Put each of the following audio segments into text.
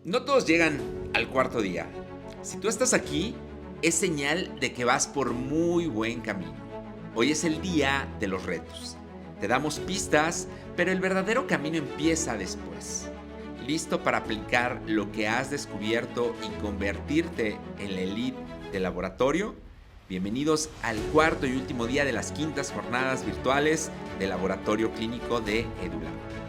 No todos llegan al cuarto día. Si tú estás aquí, es señal de que vas por muy buen camino. Hoy es el día de los retos. Te damos pistas, pero el verdadero camino empieza después. ¿Listo para aplicar lo que has descubierto y convertirte en la elite del laboratorio? Bienvenidos al cuarto y último día de las quintas jornadas virtuales del Laboratorio Clínico de EduLab.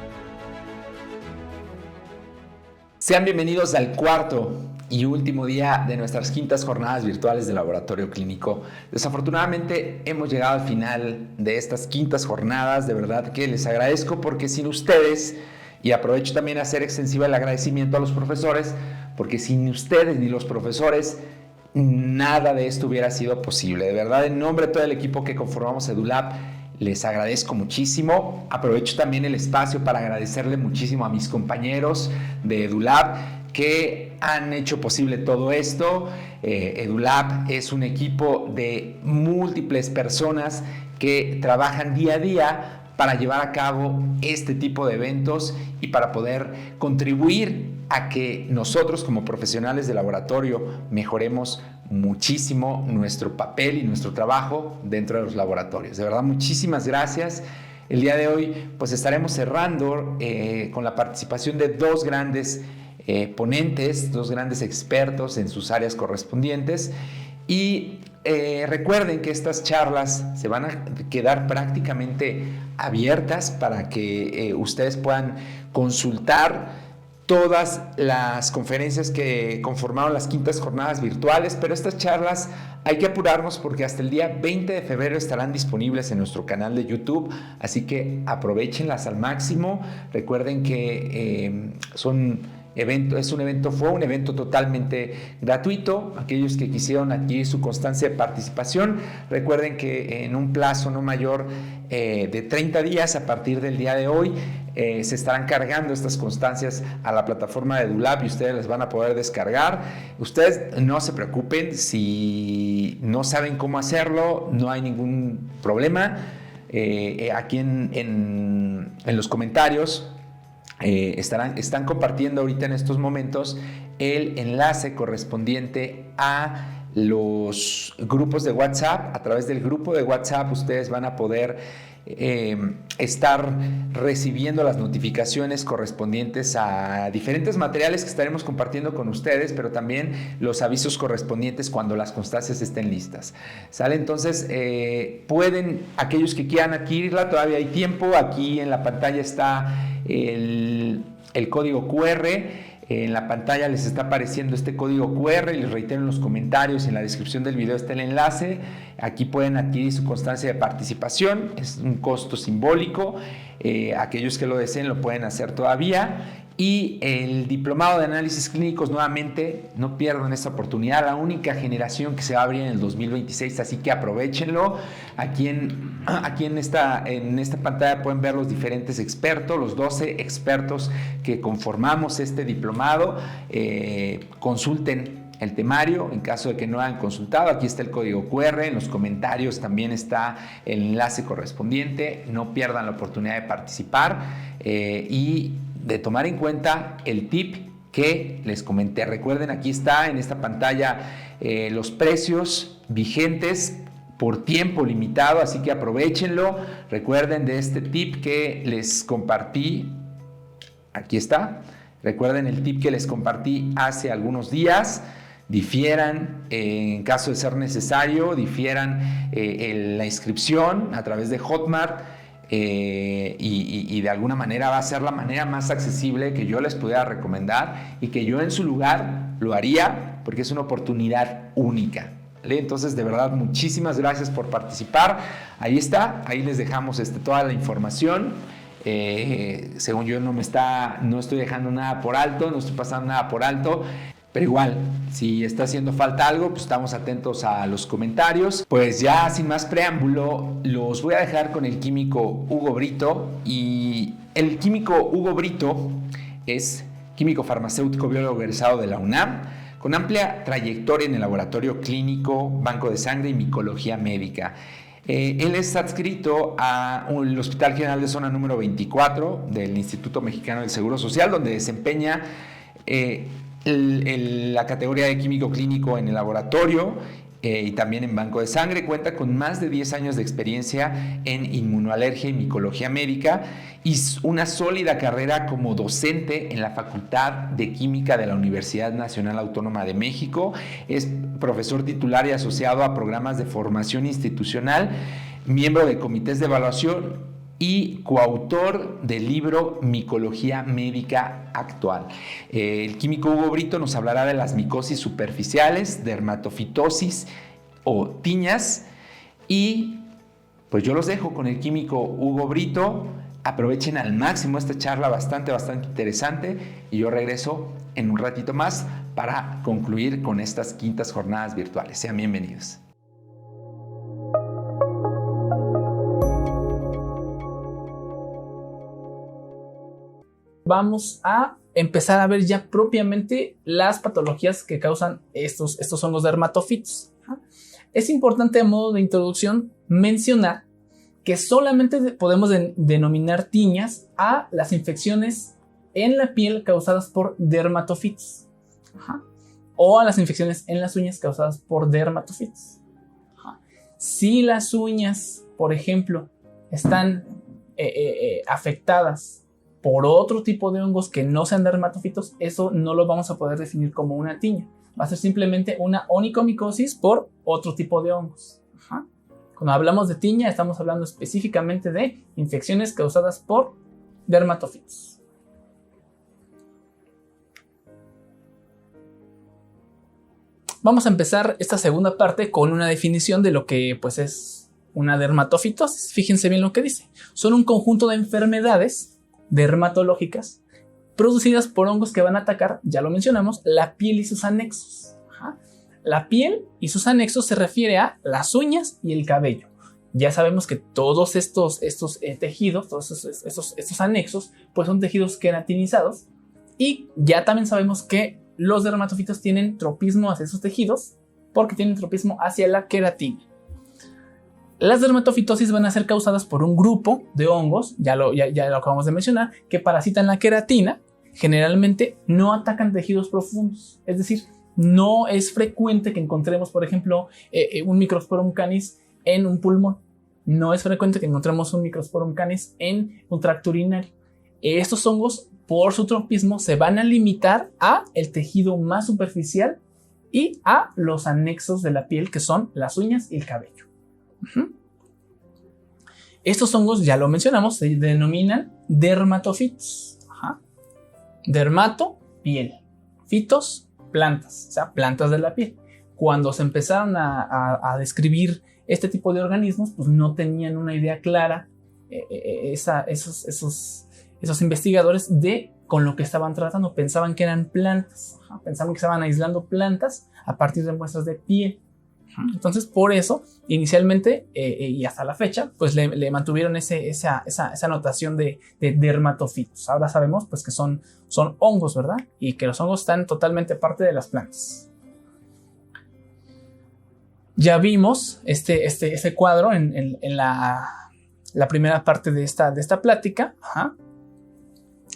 Sean bienvenidos al cuarto y último día de nuestras quintas jornadas virtuales del Laboratorio Clínico. Desafortunadamente hemos llegado al final de estas quintas jornadas. De verdad que les agradezco porque sin ustedes, y aprovecho también a hacer extensiva el agradecimiento a los profesores, porque sin ustedes ni los profesores nada de esto hubiera sido posible. De verdad, en nombre de todo el equipo que conformamos EduLab, les agradezco muchísimo. Aprovecho también el espacio para agradecerle muchísimo a mis compañeros de EduLab que han hecho posible todo esto. EduLab es un equipo de múltiples personas que trabajan día a día para llevar a cabo este tipo de eventos y para poder contribuir a que nosotros como profesionales de laboratorio mejoremos muchísimo nuestro papel y nuestro trabajo dentro de los laboratorios. De verdad, muchísimas gracias. El día de hoy pues estaremos cerrando con la participación de dos grandes ponentes, dos grandes expertos en sus áreas correspondientes. Y recuerden que estas charlas se van a quedar prácticamente abiertas para que ustedes puedan consultar todas las conferencias que conformaron las quintas jornadas virtuales, pero estas charlas hay que apurarnos porque hasta el día 20 de febrero estarán disponibles en nuestro canal de YouTube, así que aprovechenlas al máximo. Recuerden que fue un evento totalmente gratuito. Aquellos que quisieron adquirir su constancia de participación, recuerden que en un plazo no mayor de 30 días a partir del día de hoy se estarán cargando estas constancias a la plataforma de EduLab y ustedes las van a poder descargar. Ustedes no se preocupen si no saben cómo hacerlo, no hay ningún problema. Aquí en los comentarios están compartiendo ahorita en estos momentos el enlace correspondiente a los grupos de WhatsApp. A través del grupo de WhatsApp ustedes van a poder estar recibiendo las notificaciones correspondientes a diferentes materiales que estaremos compartiendo con ustedes, pero también los avisos correspondientes cuando las constancias estén listas. ¿Sale? Entonces, pueden, aquellos que quieran adquirirla, todavía hay tiempo. Aquí en la pantalla está el código QR. En la pantalla les está apareciendo este código QR, les reitero en los comentarios y en la descripción del video está el enlace. Aquí pueden adquirir su constancia de participación, es un costo simbólico. Aquellos que lo deseen lo pueden hacer todavía. Y el diplomado de análisis clínicos, nuevamente, no pierdan esta oportunidad, la única generación que se va a abrir en el 2026, así que aprovechenlo. Aquí en esta pantalla pueden ver los diferentes expertos, los 12 expertos que conformamos este diplomado. Consulten el temario en caso de que no hayan consultado. Aquí está el código QR, en los comentarios también está el enlace correspondiente. No pierdan la oportunidad de participar y de tomar en cuenta el tip que les comenté. Recuerden, aquí está en esta pantalla los precios vigentes por tiempo limitado, así que aprovechenlo. Recuerden de este tip que les compartí. Aquí está. Recuerden el tip que les compartí hace algunos días. Difieran, en caso de ser necesario, difieran la inscripción a través de Hotmart. Y de alguna manera va a ser la manera más accesible que yo les pudiera recomendar y que yo en su lugar lo haría porque es una oportunidad única, ¿vale? Entonces, de verdad, muchísimas gracias por participar. Ahí está, ahí les dejamos toda la información. Según yo no estoy dejando nada por alto, no estoy pasando nada por alto. Pero igual, si está haciendo falta algo, pues estamos atentos a los comentarios. Pues ya sin más preámbulo, los voy a dejar con el químico Hugo Brito. Y el químico Hugo Brito es químico farmacéutico biólogo egresado de la UNAM, con amplia trayectoria en el laboratorio clínico, banco de sangre y micología médica. Él es adscrito al Hospital General de Zona número 24 del Instituto Mexicano del Seguro Social, donde desempeña La categoría de químico clínico en el laboratorio y también en banco de sangre. Cuenta con más de 10 años de experiencia en inmunoalergia y micología médica y una sólida carrera como docente en la Facultad de Química de la Universidad Nacional Autónoma de México. Es profesor titular y asociado a programas de formación institucional, miembro de comités de evaluación y coautor del libro Micología Médica Actual. El químico Hugo Brito nos hablará de las micosis superficiales, dermatofitosis o tiñas. Y pues yo los dejo con el químico Hugo Brito. Aprovechen al máximo esta charla bastante interesante y yo regreso en un ratito más para concluir con estas quintas jornadas virtuales. Sean bienvenidos. Vamos a empezar a ver ya propiamente las patologías que causan estos hongos dermatofitos. Es importante a modo de introducción mencionar que solamente podemos denominar tiñas a las infecciones en la piel causadas por dermatofitos, o a las infecciones en las uñas causadas por dermatofitos. Si las uñas, por ejemplo, están afectadas por otro tipo de hongos que no sean dermatofitos, eso no lo vamos a poder definir como una tiña. Va a ser simplemente una onicomicosis por otro tipo de hongos. Cuando hablamos de tiña, estamos hablando específicamente de infecciones causadas por dermatofitos. Vamos a empezar esta segunda parte con una definición de lo que pues, es una dermatofitosis. Fíjense bien lo que dice. Son un conjunto de enfermedades dermatológicas producidas por hongos que van a atacar, ya lo mencionamos, la piel y sus anexos. La piel y sus anexos se refiere a las uñas y el cabello. Ya sabemos que todos estos tejidos, todos estos anexos, pues son tejidos queratinizados, y ya también sabemos que los dermatofitos tienen tropismo hacia esos tejidos porque tienen tropismo hacia la queratina. Las dermatofitosis van a ser causadas por un grupo de hongos, ya lo acabamos de mencionar, que parasitan la queratina. Generalmente no atacan tejidos profundos, es decir, no es frecuente que encontremos, por ejemplo, un Microsporum canis en un pulmón. No es frecuente que encontremos un Microsporum canis en un tracto urinario. Estos hongos, por su tropismo, se van a limitar a el tejido más superficial y a los anexos de la piel, que son las uñas y el cabello. Estos hongos, ya lo mencionamos, se denominan dermatofitos. Dermato, piel. Fitos, plantas, o sea, plantas de la piel. Cuando se empezaron a describir este tipo de organismos, pues no tenían una idea clara esos investigadores de con lo que estaban tratando. Pensaban que eran plantas, pensaban que estaban aislando plantas a partir de muestras de piel. Entonces, por eso, inicialmente y hasta la fecha, pues le mantuvieron esa notación de dermatofitos. Ahora sabemos pues, que son hongos, ¿verdad? Y que los hongos están totalmente parte de las plantas. Ya vimos este cuadro en la primera parte de esta plática.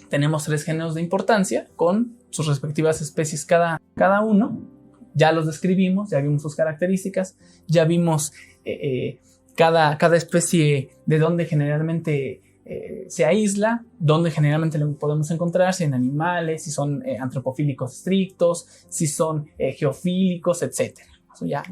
Tenemos 3 géneros de importancia con sus respectivas especies cada uno. Ya los describimos, ya vimos sus características, ya vimos cada especie de dónde generalmente se aísla, dónde generalmente lo podemos encontrar, si en animales, si son antropofílicos estrictos, si son geofílicos, etc. Eso ya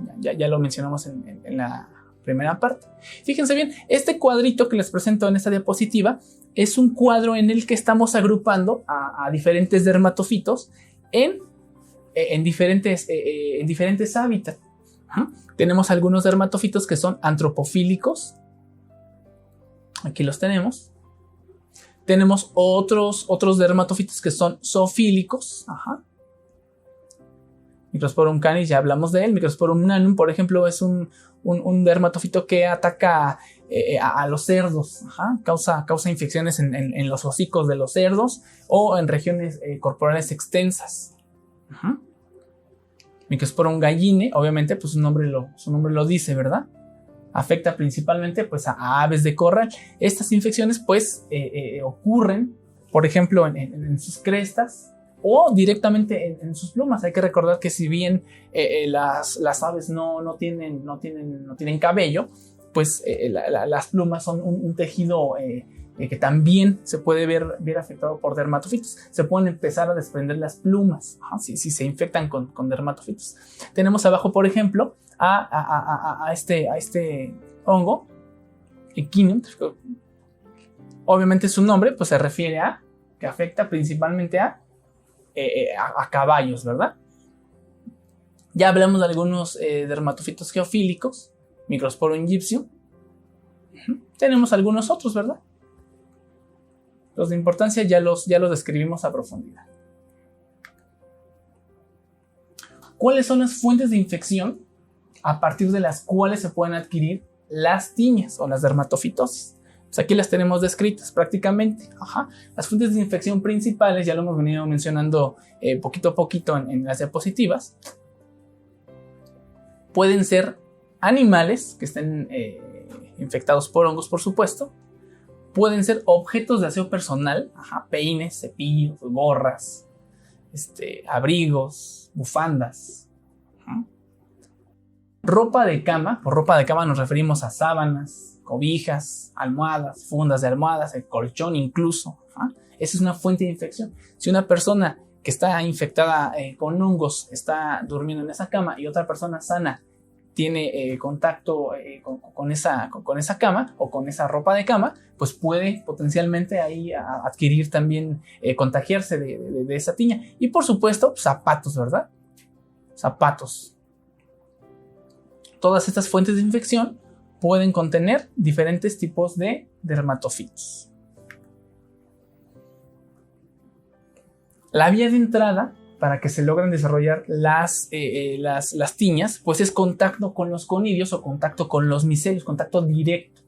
lo mencionamos en la primera parte. Fíjense bien, este cuadrito que les presento en esta diapositiva es un cuadro en el que estamos agrupando a diferentes dermatofitos en diferentes hábitats. Tenemos algunos dermatofitos que son antropofílicos. Aquí los tenemos. Tenemos otros dermatofitos que son zoofílicos. Microsporum canis, ya hablamos de él. Microsporum nanum, por ejemplo, es un dermatofito que ataca a los cerdos. Causa infecciones en los hocicos de los cerdos o en regiones corporales extensas. Microsporum galline, obviamente, pues su nombre lo dice, ¿verdad? Afecta principalmente pues, a aves de corral. Estas infecciones pues ocurren, por ejemplo, en sus crestas o directamente en sus plumas. Hay que recordar que si bien las aves no tienen cabello, pues las plumas son un tejido que también se puede ver afectado por dermatofitos. Se pueden empezar a desprender las plumas si se infectan con dermatofitos. Tenemos abajo, por ejemplo, a este hongo, Equinium. Obviamente su nombre pues, se refiere a que afecta principalmente a caballos, ¿verdad? Ya hablamos de algunos dermatofitos geofílicos, Microsporum gypsium. Tenemos algunos otros, ¿verdad? Los de importancia ya los describimos a profundidad. ¿Cuáles son las fuentes de infección a partir de las cuales se pueden adquirir las tiñas o las dermatofitosis? Pues aquí las tenemos descritas prácticamente. Las fuentes de infección principales ya lo hemos venido mencionando poquito a poquito en las diapositivas. Pueden ser animales que estén infectados por hongos, por supuesto. Pueden ser objetos de aseo personal, peines, cepillos, gorras, abrigos, bufandas. Ropa de cama. Por ropa de cama nos referimos a sábanas, cobijas, almohadas, fundas de almohadas, el colchón incluso. Esa es una fuente de infección. Si una persona que está infectada con hongos está durmiendo en esa cama y otra persona sana tiene contacto con esa cama o con esa ropa de cama, pues puede potencialmente ahí adquirir también, contagiarse de esa tiña. Y por supuesto, zapatos, ¿verdad? Zapatos. Todas estas fuentes de infección pueden contener diferentes tipos de dermatofitos. La vía de entrada para que se logren desarrollar las tiñas, pues es contacto con los conidios o contacto con los micelios, contacto directo.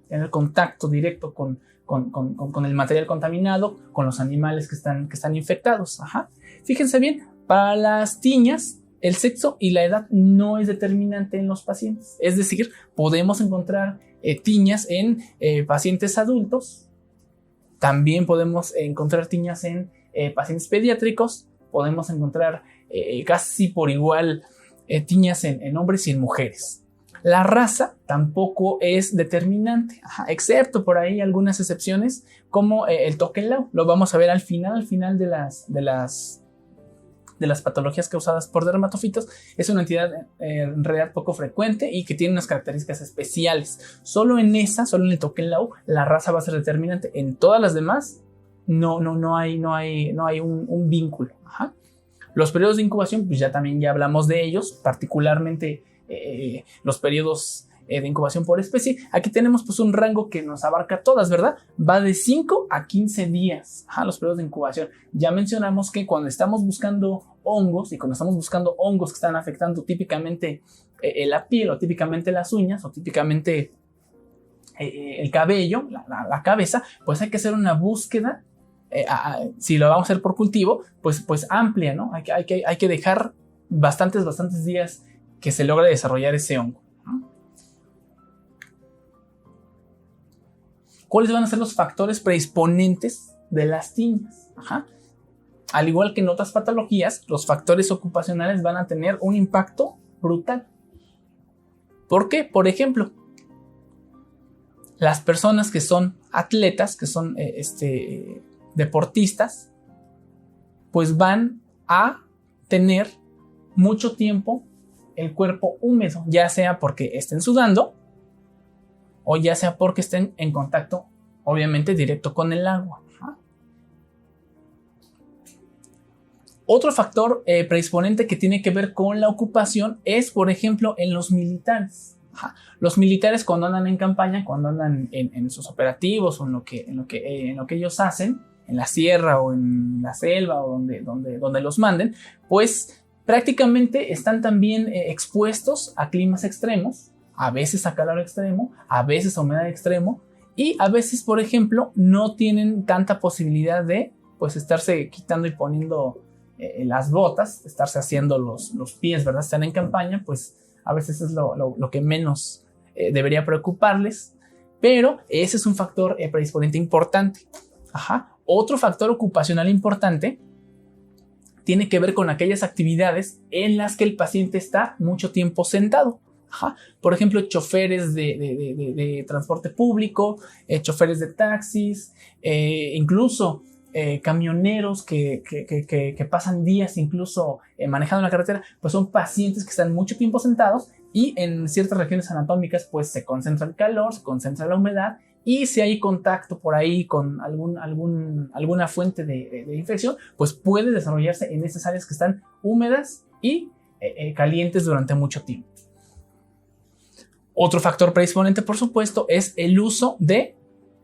Tener contacto directo con el material contaminado, con los animales que están infectados. Fíjense bien, para las tiñas, el sexo y la edad no es determinante en los pacientes. Es decir, podemos encontrar tiñas en pacientes adultos. También podemos encontrar tiñas en pacientes pediátricos. Podemos encontrar casi por igual tiñas en hombres y en mujeres. La raza tampoco es determinante, excepto por ahí algunas excepciones como el Tokelau. Lo vamos a ver al final de las patologías causadas por dermatofitos. Es una entidad en realidad poco frecuente y que tiene unas características especiales. Solo en el Tokelau, la raza va a ser determinante. En todas las demás no hay un vínculo. Los periodos de incubación, pues ya hablamos de ellos, particularmente los periodos de incubación por especie. Aquí tenemos pues un rango que nos abarca todas, ¿verdad? Va de 5 a 15 días, los periodos de incubación. Ya mencionamos que cuando estamos buscando hongos y cuando estamos buscando hongos que están afectando típicamente la piel o típicamente las uñas o típicamente el cabello, la cabeza, pues hay que hacer una búsqueda. Si lo vamos a hacer por cultivo, pues amplia, ¿no? Hay que dejar bastantes días que se logre desarrollar ese hongo. ¿Cuáles van a ser los factores predisponentes de las tiñas? Al igual que en otras patologías, los factores ocupacionales van a tener un impacto brutal. ¿Por qué? Por ejemplo, las personas que son atletas, que son deportistas, pues van a tener mucho tiempo el cuerpo húmedo, ya sea porque estén sudando o ya sea porque estén en contacto, obviamente, directo con el agua. Otro factor predisponente que tiene que ver con la ocupación es, por ejemplo, en los militares. Los militares, cuando andan en campaña, cuando andan en sus operativos o en lo que ellos hacen, en la sierra o en la selva o donde los manden, pues prácticamente están también expuestos a climas extremos, a veces a calor extremo, a veces a humedad extremo, y a veces, por ejemplo, no tienen tanta posibilidad de pues estarse quitando y poniendo las botas, estarse haciendo los pies, ¿verdad? Están en campaña, pues a veces es lo que menos debería preocuparles, pero ese es un factor predisponente importante. Otro factor ocupacional importante tiene que ver con aquellas actividades en las que el paciente está mucho tiempo sentado. Por ejemplo, choferes de transporte público, choferes de taxis, incluso camioneros que pasan días incluso manejando la carretera, pues son pacientes que están mucho tiempo sentados y en ciertas regiones anatómicas pues se concentra el calor, se concentra la humedad, y si hay contacto por ahí con alguna fuente de infección, pues puede desarrollarse en esas áreas que están húmedas y calientes durante mucho tiempo. Otro factor predisponente, por supuesto, es el uso de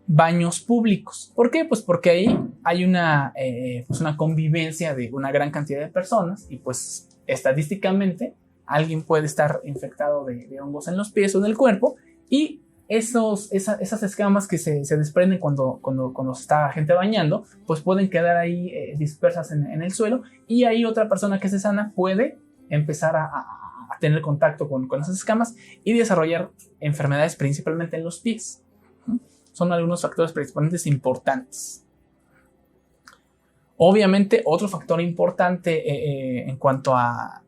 baños públicos. ¿Por qué? Pues porque ahí hay una convivencia de una gran cantidad de personas y pues estadísticamente alguien puede estar infectado de hongos en los pies o en el cuerpo, y esas escamas que se desprenden cuando se está gente bañando, pues pueden quedar ahí dispersas en el suelo, y ahí otra persona que esté sana puede empezar a tener contacto con esas escamas y desarrollar enfermedades principalmente en los pies. Son algunos factores predisponentes importantes. Obviamente, otro factor importante en cuanto a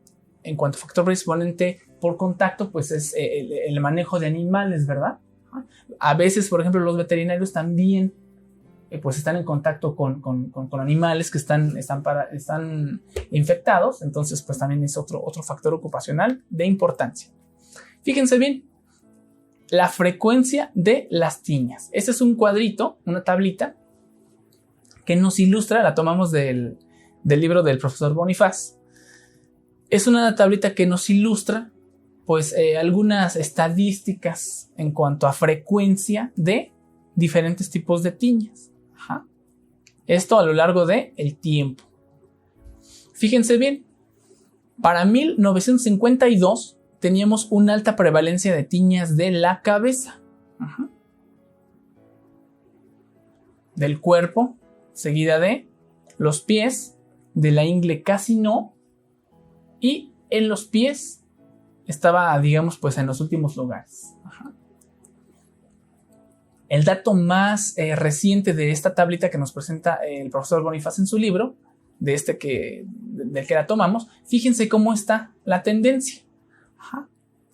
factor predisponente por contacto, pues es el manejo de animales, ¿verdad? A veces, por ejemplo, los veterinarios también pues están en contacto con animales que están infectados, entonces pues también es otro factor ocupacional de importancia. Fíjense bien, la frecuencia de las tiñas. Este es un cuadrito, una tablita que nos ilustra, la tomamos del libro del profesor Bonifaz. Es una tablita que nos ilustra pues algunas estadísticas en cuanto a frecuencia de diferentes tipos de tiñas. Esto a lo largo del tiempo. Fíjense bien, para 1952 teníamos una alta prevalencia de tiñas de la cabeza, del cuerpo, seguida de los pies, de la ingle casi no, y en los pies estaba, digamos, pues en los últimos lugares. El dato más reciente de esta tablita que nos presenta el profesor Bonifaz en su libro, del que la tomamos, fíjense cómo está la tendencia.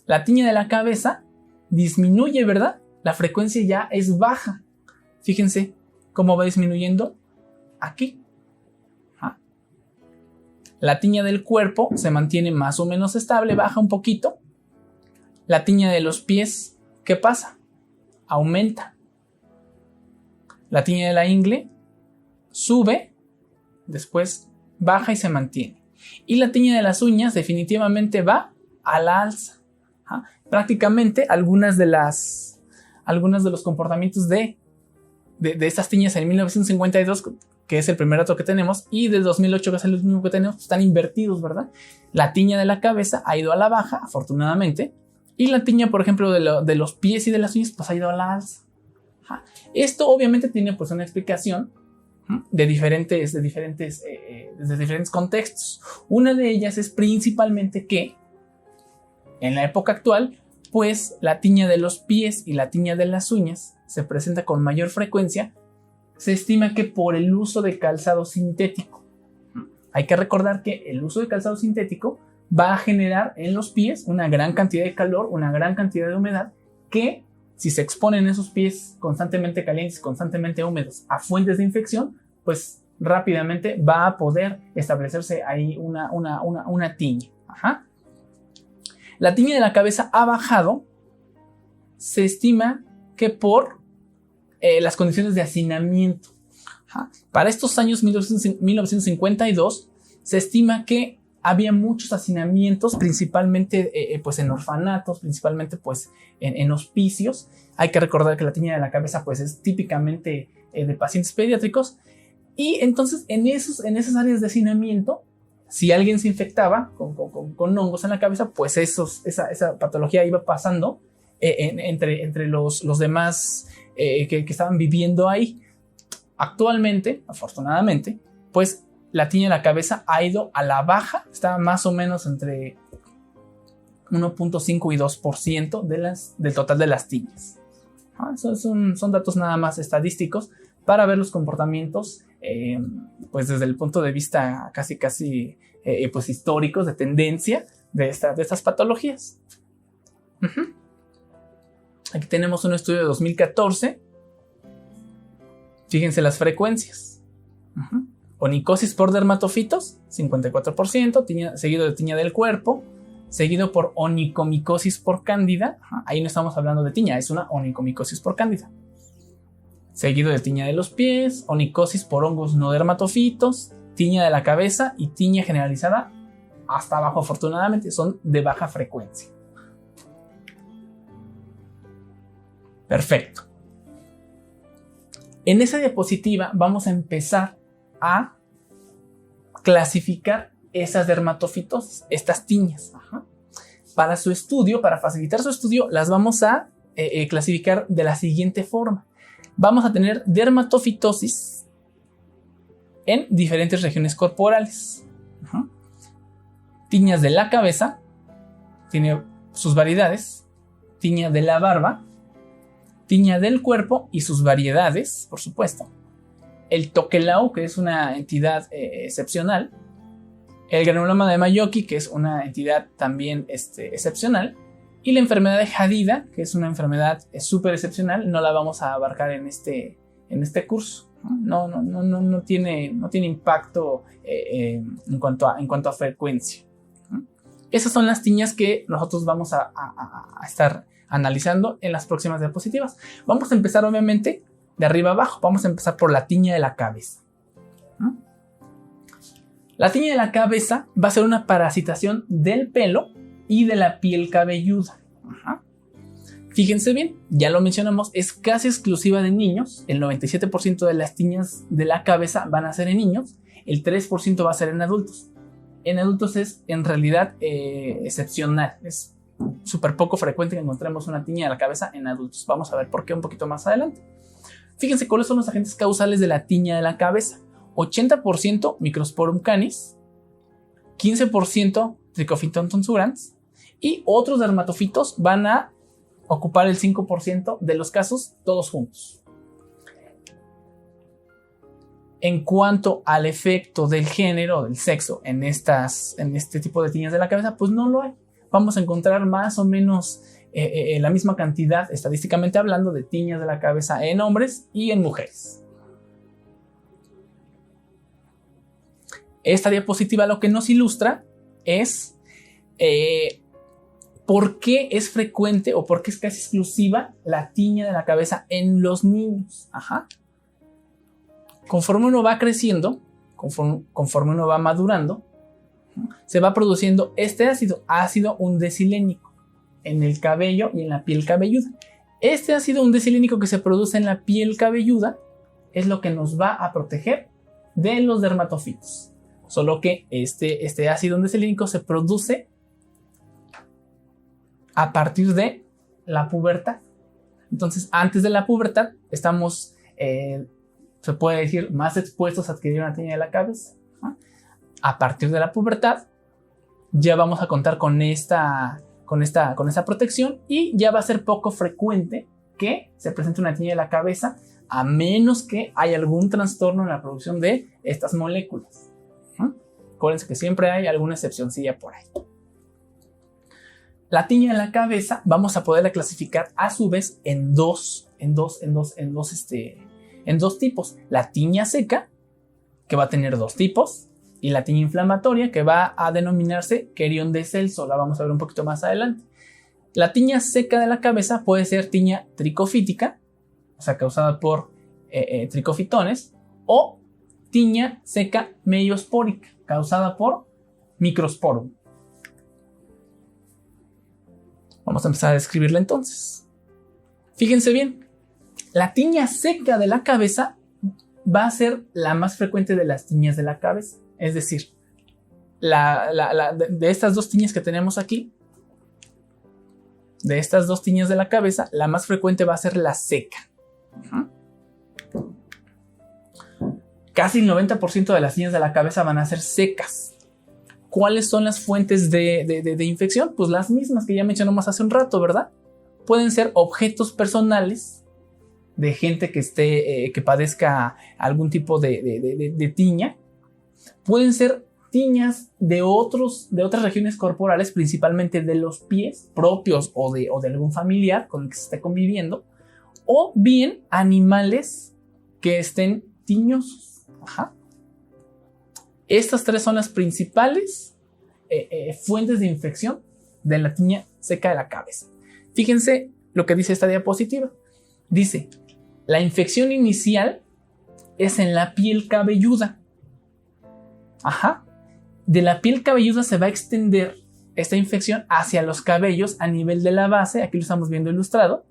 La tiña de la cabeza disminuye, ¿verdad? La frecuencia ya es baja. Fíjense cómo va disminuyendo aquí. La tiña del cuerpo se mantiene más o menos estable, baja un poquito. La tiña de los pies, ¿qué pasa? Aumenta. La tiña de la ingle sube, después baja y se mantiene. Y la tiña de las uñas definitivamente va a la alza. Prácticamente algunos de los comportamientos de estas tiñas en 1952, que es el primer dato que tenemos, y del 2008, que es el último que tenemos, están invertidos, ¿verdad? La tiña de la cabeza ha ido a la baja, afortunadamente, y la tiña, por ejemplo, de los pies y de las uñas, pues ha ido a la alza. Esto obviamente tiene pues una explicación de diferentes contextos. Una de ellas es principalmente que en la época actual, pues la tiña de los pies y la tiña de las uñas se presenta con mayor frecuencia. Se estima que por el uso de calzado sintético. Hay que recordar que el uso de calzado sintético va a generar en los pies una gran cantidad de calor, una gran cantidad de humedad, que si se exponen esos pies constantemente calientes, constantemente húmedos a fuentes de infección, pues rápidamente va a poder establecerse ahí una tiña. La tiña de la cabeza ha bajado, se estima que por las condiciones de hacinamiento. Para estos años 1952 se estima que había muchos hacinamientos, principalmente pues en orfanatos, principalmente pues en hospicios. Hay que recordar que la tiña de la cabeza pues es típicamente de pacientes pediátricos, y entonces en esas áreas de hacinamiento, si alguien se infectaba con hongos en la cabeza, pues esa patología iba pasando entre los demás que estaban viviendo ahí. Actualmente, afortunadamente, pues la tiña de la cabeza ha ido a la baja, está más o menos entre 1.5 y 2% del total de las tiñas. Son datos nada más estadísticos para ver los comportamientos pues desde el punto de vista casi pues históricos de tendencia de estas patologías. Aquí tenemos un estudio de 2014. Fíjense las frecuencias. Onicosis por dermatofitos, 54%, seguido de tiña del cuerpo, seguido por onicomicosis por cándida. Ahí no estamos hablando de tiña, es una onicomicosis por cándida. Seguido de tiña de los pies, onicosis por hongos no dermatofitos, tiña de la cabeza y tiña generalizada hasta abajo. Afortunadamente son de baja frecuencia. Perfecto. En esa diapositiva vamos a empezar a clasificar esas dermatofitosis, estas tiñas. Para su estudio, para facilitar su estudio, las vamos a clasificar de la siguiente forma. Vamos a tener dermatofitosis en diferentes regiones corporales. Tiñas de la cabeza, tiene sus variedades, tiña de la barba, tiña del cuerpo y sus variedades, por supuesto. El Tokelau, que es una entidad excepcional. El granuloma de Mayoki, que es una entidad también excepcional. Y la enfermedad de Hadida, que es una enfermedad súper excepcional. No la vamos a abarcar en este curso. No tiene impacto en cuanto a frecuencia. Esas son las tiñas que nosotros vamos a estar analizando en las próximas diapositivas. Vamos a empezar obviamente de arriba abajo. Vamos a empezar por la tiña de la cabeza. La tiña de la cabeza va a ser una parasitación del pelo y de la piel cabelluda. Fíjense bien, ya lo mencionamos, es casi exclusiva de niños. El 97% de las tiñas de la cabeza van a ser en niños, el 3% va a ser en adultos. En adultos es en realidad excepcional, es súper poco frecuente que encontremos una tiña de la cabeza en adultos. Vamos a ver por qué un poquito más adelante. Fíjense cuáles son los agentes causales de la tiña de la cabeza. 80% Microsporum canis, 15% Trichophyton tonsurans y otros dermatofitos van a ocupar el 5% de los casos, todos juntos. En cuanto al efecto del género, del sexo en este tipo de tiñas de la cabeza, pues no lo hay. Vamos a encontrar más o menos la misma cantidad, estadísticamente hablando, de tiñas de la cabeza en hombres y en mujeres. Esta diapositiva lo que nos ilustra es por qué es frecuente o por qué es casi exclusiva la tiña de la cabeza en los niños. Conforme uno va creciendo, conforme uno va madurando, se va produciendo este ácido undesilénico en el cabello y en la piel cabelluda. Este ácido undesilénico que se produce en la piel cabelluda es lo que nos va a proteger de los dermatofitos. Solo que este ácido undesilénico se produce a partir de la pubertad. Entonces, antes de la pubertad estamos, se puede decir, más expuestos a adquirir una tiña de la cabeza. A partir de la pubertad ya vamos a contar con esta protección y ya va a ser poco frecuente que se presente una tiña de la cabeza, a menos que haya algún trastorno en la producción de estas moléculas. Acuérdense que siempre hay alguna excepcioncilla por ahí. La tiña de la cabeza vamos a poderla clasificar a su vez en dos tipos. La tiña seca, que va a tener dos tipos, y la tiña inflamatoria, que va a denominarse querión de Celso. La vamos a ver un poquito más adelante. La tiña seca de la cabeza puede ser tiña tricofítica, o sea, causada por tricofitones, o tiña seca meiospórica, causada por Microsporum. Vamos a empezar a describirla entonces. Fíjense bien, la tiña seca de la cabeza va a ser la más frecuente de las tiñas de la cabeza. Es decir, de estas dos tiñas que tenemos aquí, de estas dos tiñas de la cabeza, la más frecuente va a ser la seca. Casi el 90% de las tiñas de la cabeza van a ser secas. ¿Cuáles son las fuentes de infección? Pues las mismas que ya mencionamos hace un rato, ¿verdad? Pueden ser objetos personales de gente que padezca algún tipo de tiña. Pueden ser tiñas de otras regiones corporales, principalmente de los pies propios o de algún familiar con el que se esté conviviendo, o bien animales que estén tiñosos. Ajá. Estas tres son las principales fuentes de infección de la tiña seca de la cabeza. Fíjense lo que dice esta diapositiva. Dice, la infección inicial es en la piel cabelluda. Ajá. De la piel cabelluda se va a extender esta infección hacia los cabellos a nivel de la base. Aquí lo estamos viendo ilustrado.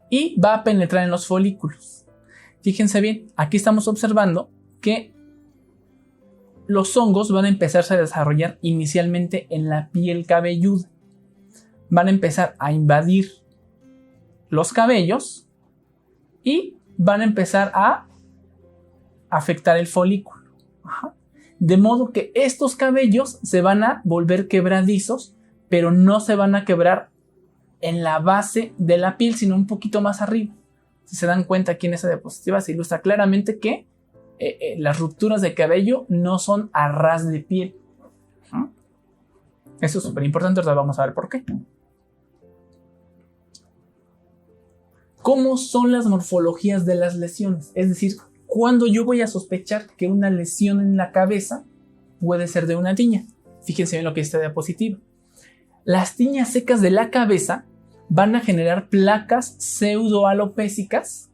Y va a penetrar en los folículos. Fíjense bien, aquí estamos observando que los hongos van a empezarse a desarrollar inicialmente en la piel cabelluda. Van a empezar a invadir los cabellos y van a empezar a afectar el folículo. Ajá. De modo que estos cabellos se van a volver quebradizos, pero no se van a quebrar en la base de la piel, sino un poquito más arriba. Si se dan cuenta, aquí en esa diapositiva se ilustra claramente que las rupturas de cabello no son a ras de piel. Eso es súper importante, ahora vamos a ver por qué. ¿Cómo son las morfologías de las lesiones? Es decir, ¿cuándo yo voy a sospechar que una lesión en la cabeza puede ser de una tiña? Fíjense bien lo que dice esta diapositiva. Las tiñas secas de la cabeza van a generar placas pseudoalopésicas,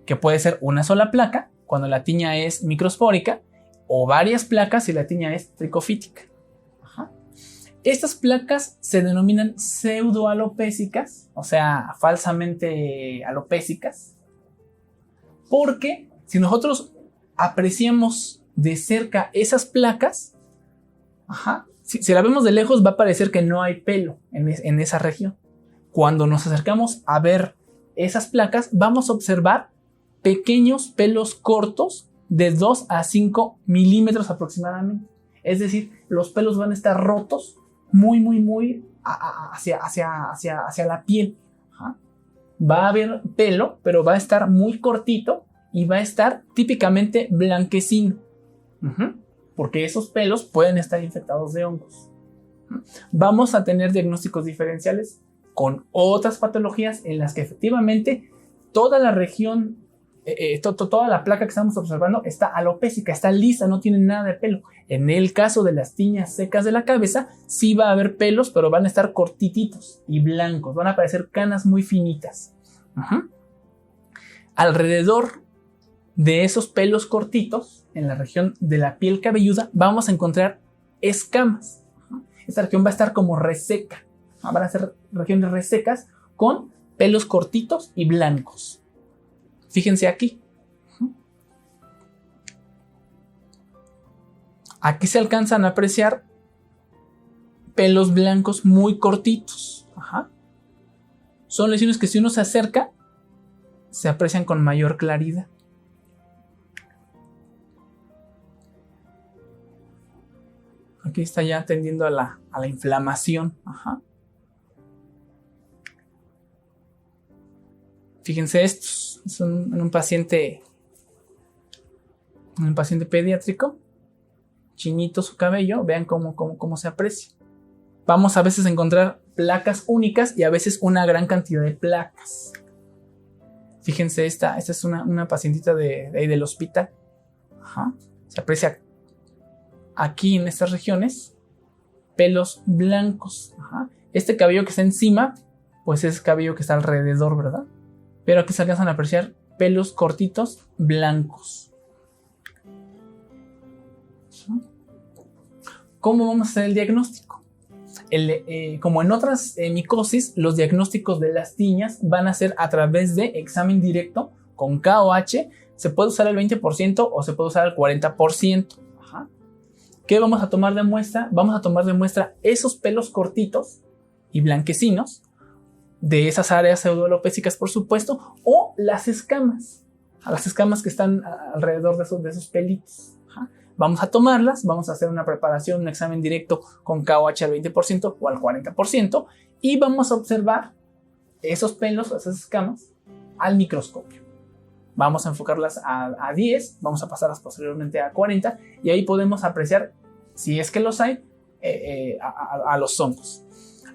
que puede ser una sola placa cuando la tiña es microspórica, o varias placas si la tiña es tricofítica. Ajá. Estas placas se denominan pseudoalopésicas, o sea, falsamente alopésicas, porque si nosotros apreciamos de cerca esas placas, ajá, si la vemos de lejos va a parecer que no hay pelo en esa región. Cuando nos acercamos a ver esas placas, vamos a observar pequeños pelos cortos de 2 a 5 milímetros aproximadamente. Es decir, los pelos van a estar rotos muy hacia la piel. Ajá. Va a haber pelo, pero va a estar muy cortito y va a estar típicamente blanquecino. Porque esos pelos pueden estar infectados de hongos. Vamos a tener diagnósticos diferenciales con otras patologías en las que efectivamente toda la región, toda la placa que estamos observando está alopésica, está lisa, no tiene nada de pelo. En el caso de las tiñas secas de la cabeza, sí va a haber pelos, pero van a estar cortititos y blancos, van a aparecer canas muy finitas. Alrededor de esos pelos cortitos, en la región de la piel cabelluda, vamos a encontrar escamas. Esta región va a estar como reseca. Van a ser regiones resecas con pelos cortitos y blancos. Fíjense aquí. Aquí se alcanzan a apreciar pelos blancos muy cortitos. Ajá. Son lesiones que si uno se acerca, se aprecian con mayor claridad. Aquí está ya tendiendo a la inflamación. Ajá. Fíjense estos. Son en un paciente pediátrico. Chinito su cabello. Vean cómo se aprecia. Vamos a veces a encontrar placas únicas y a veces una gran cantidad de placas. Fíjense esta es una pacientita de ahí del hospital. Ajá. Se aprecia aquí en estas regiones pelos blancos. Ajá. Este cabello que está encima, pues es cabello que está alrededor, ¿verdad? Pero aquí se alcanzan a apreciar pelos cortitos blancos. ¿Cómo vamos a hacer el diagnóstico? Como en otras micosis, los diagnósticos de las tiñas van a ser a través de examen directo con KOH. Se puede usar el 20% o se puede usar el 40%. Ajá. ¿Qué vamos a tomar de muestra? Vamos a tomar de muestra esos pelos cortitos y blanquecinos de esas áreas pseudoalopésicas, por supuesto, o las escamas que están alrededor de esos pelitos. Ajá. Vamos a tomarlas, vamos a hacer una preparación, un examen directo con KOH al 20% o al 40% y vamos a observar esos pelos, esas escamas, al microscopio. Vamos a enfocarlas a 10, vamos a pasarlas posteriormente a 40 y ahí podemos apreciar, si es que los hay, a los hongos.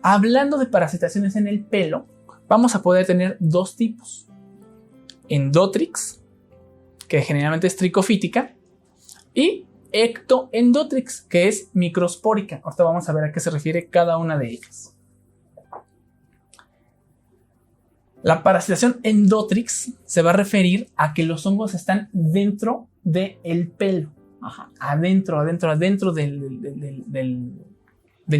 Hablando de parasitaciones en el pelo, vamos a poder tener dos tipos. Endotrix, que generalmente es tricofítica, y ectoendotrix, que es microspórica. Ahorita vamos a ver a qué se refiere cada una de ellas. La parasitación endotrix se va a referir a que los hongos están dentro del pelo. Ajá. Adentro del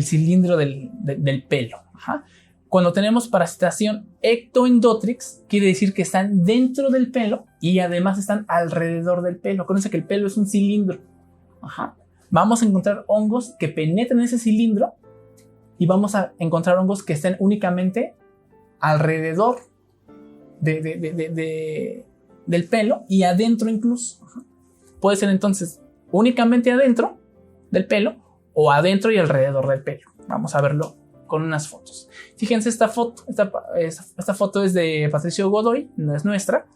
cilindro del pelo. Ajá. Cuando tenemos parasitación ectoendotrix, quiere decir que están dentro del pelo y además están alrededor del pelo. Acuérdense que el pelo es un cilindro. Ajá. Vamos a encontrar hongos que penetren ese cilindro y vamos a encontrar hongos que estén únicamente alrededor del pelo y adentro incluso. Ajá. Puede ser entonces únicamente adentro del pelo o adentro y alrededor del pelo. Vamos a verlo con unas fotos. Fíjense esta foto. Esta foto es de Patricio Godoy, no es nuestra.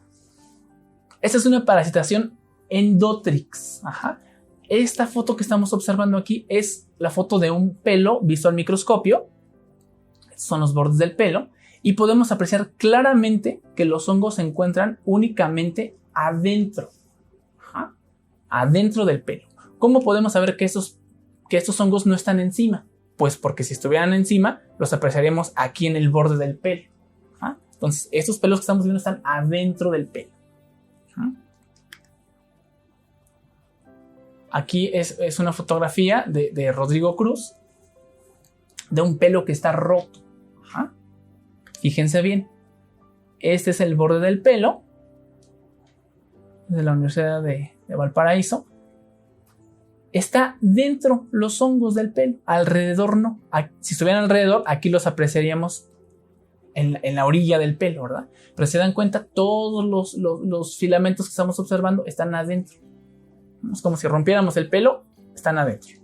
Esta es una parasitación endotrix. Ajá. Esta foto que estamos observando aquí es la foto de un pelo visto al microscopio. Estos son los bordes del pelo. Y podemos apreciar claramente que los hongos se encuentran únicamente adentro. Ajá. Adentro del pelo. ¿Cómo podemos saber que estos hongos no están encima? Pues porque si estuvieran encima, los apreciaríamos aquí en el borde del pelo. ¿Ah? Entonces, estos pelos que estamos viendo están adentro del pelo. ¿Ah? Aquí es una fotografía de Rodrigo Cruz de un pelo que está roto. ¿Ah? Fíjense bien. Este es el borde del pelo de la Universidad de Valparaíso. Está dentro los hongos del pelo, alrededor no. Si estuvieran alrededor, aquí los apreciaríamos en la orilla del pelo, ¿verdad? Pero si se dan cuenta, todos los filamentos que estamos observando están adentro. Es como si rompiéramos el pelo, están adentro.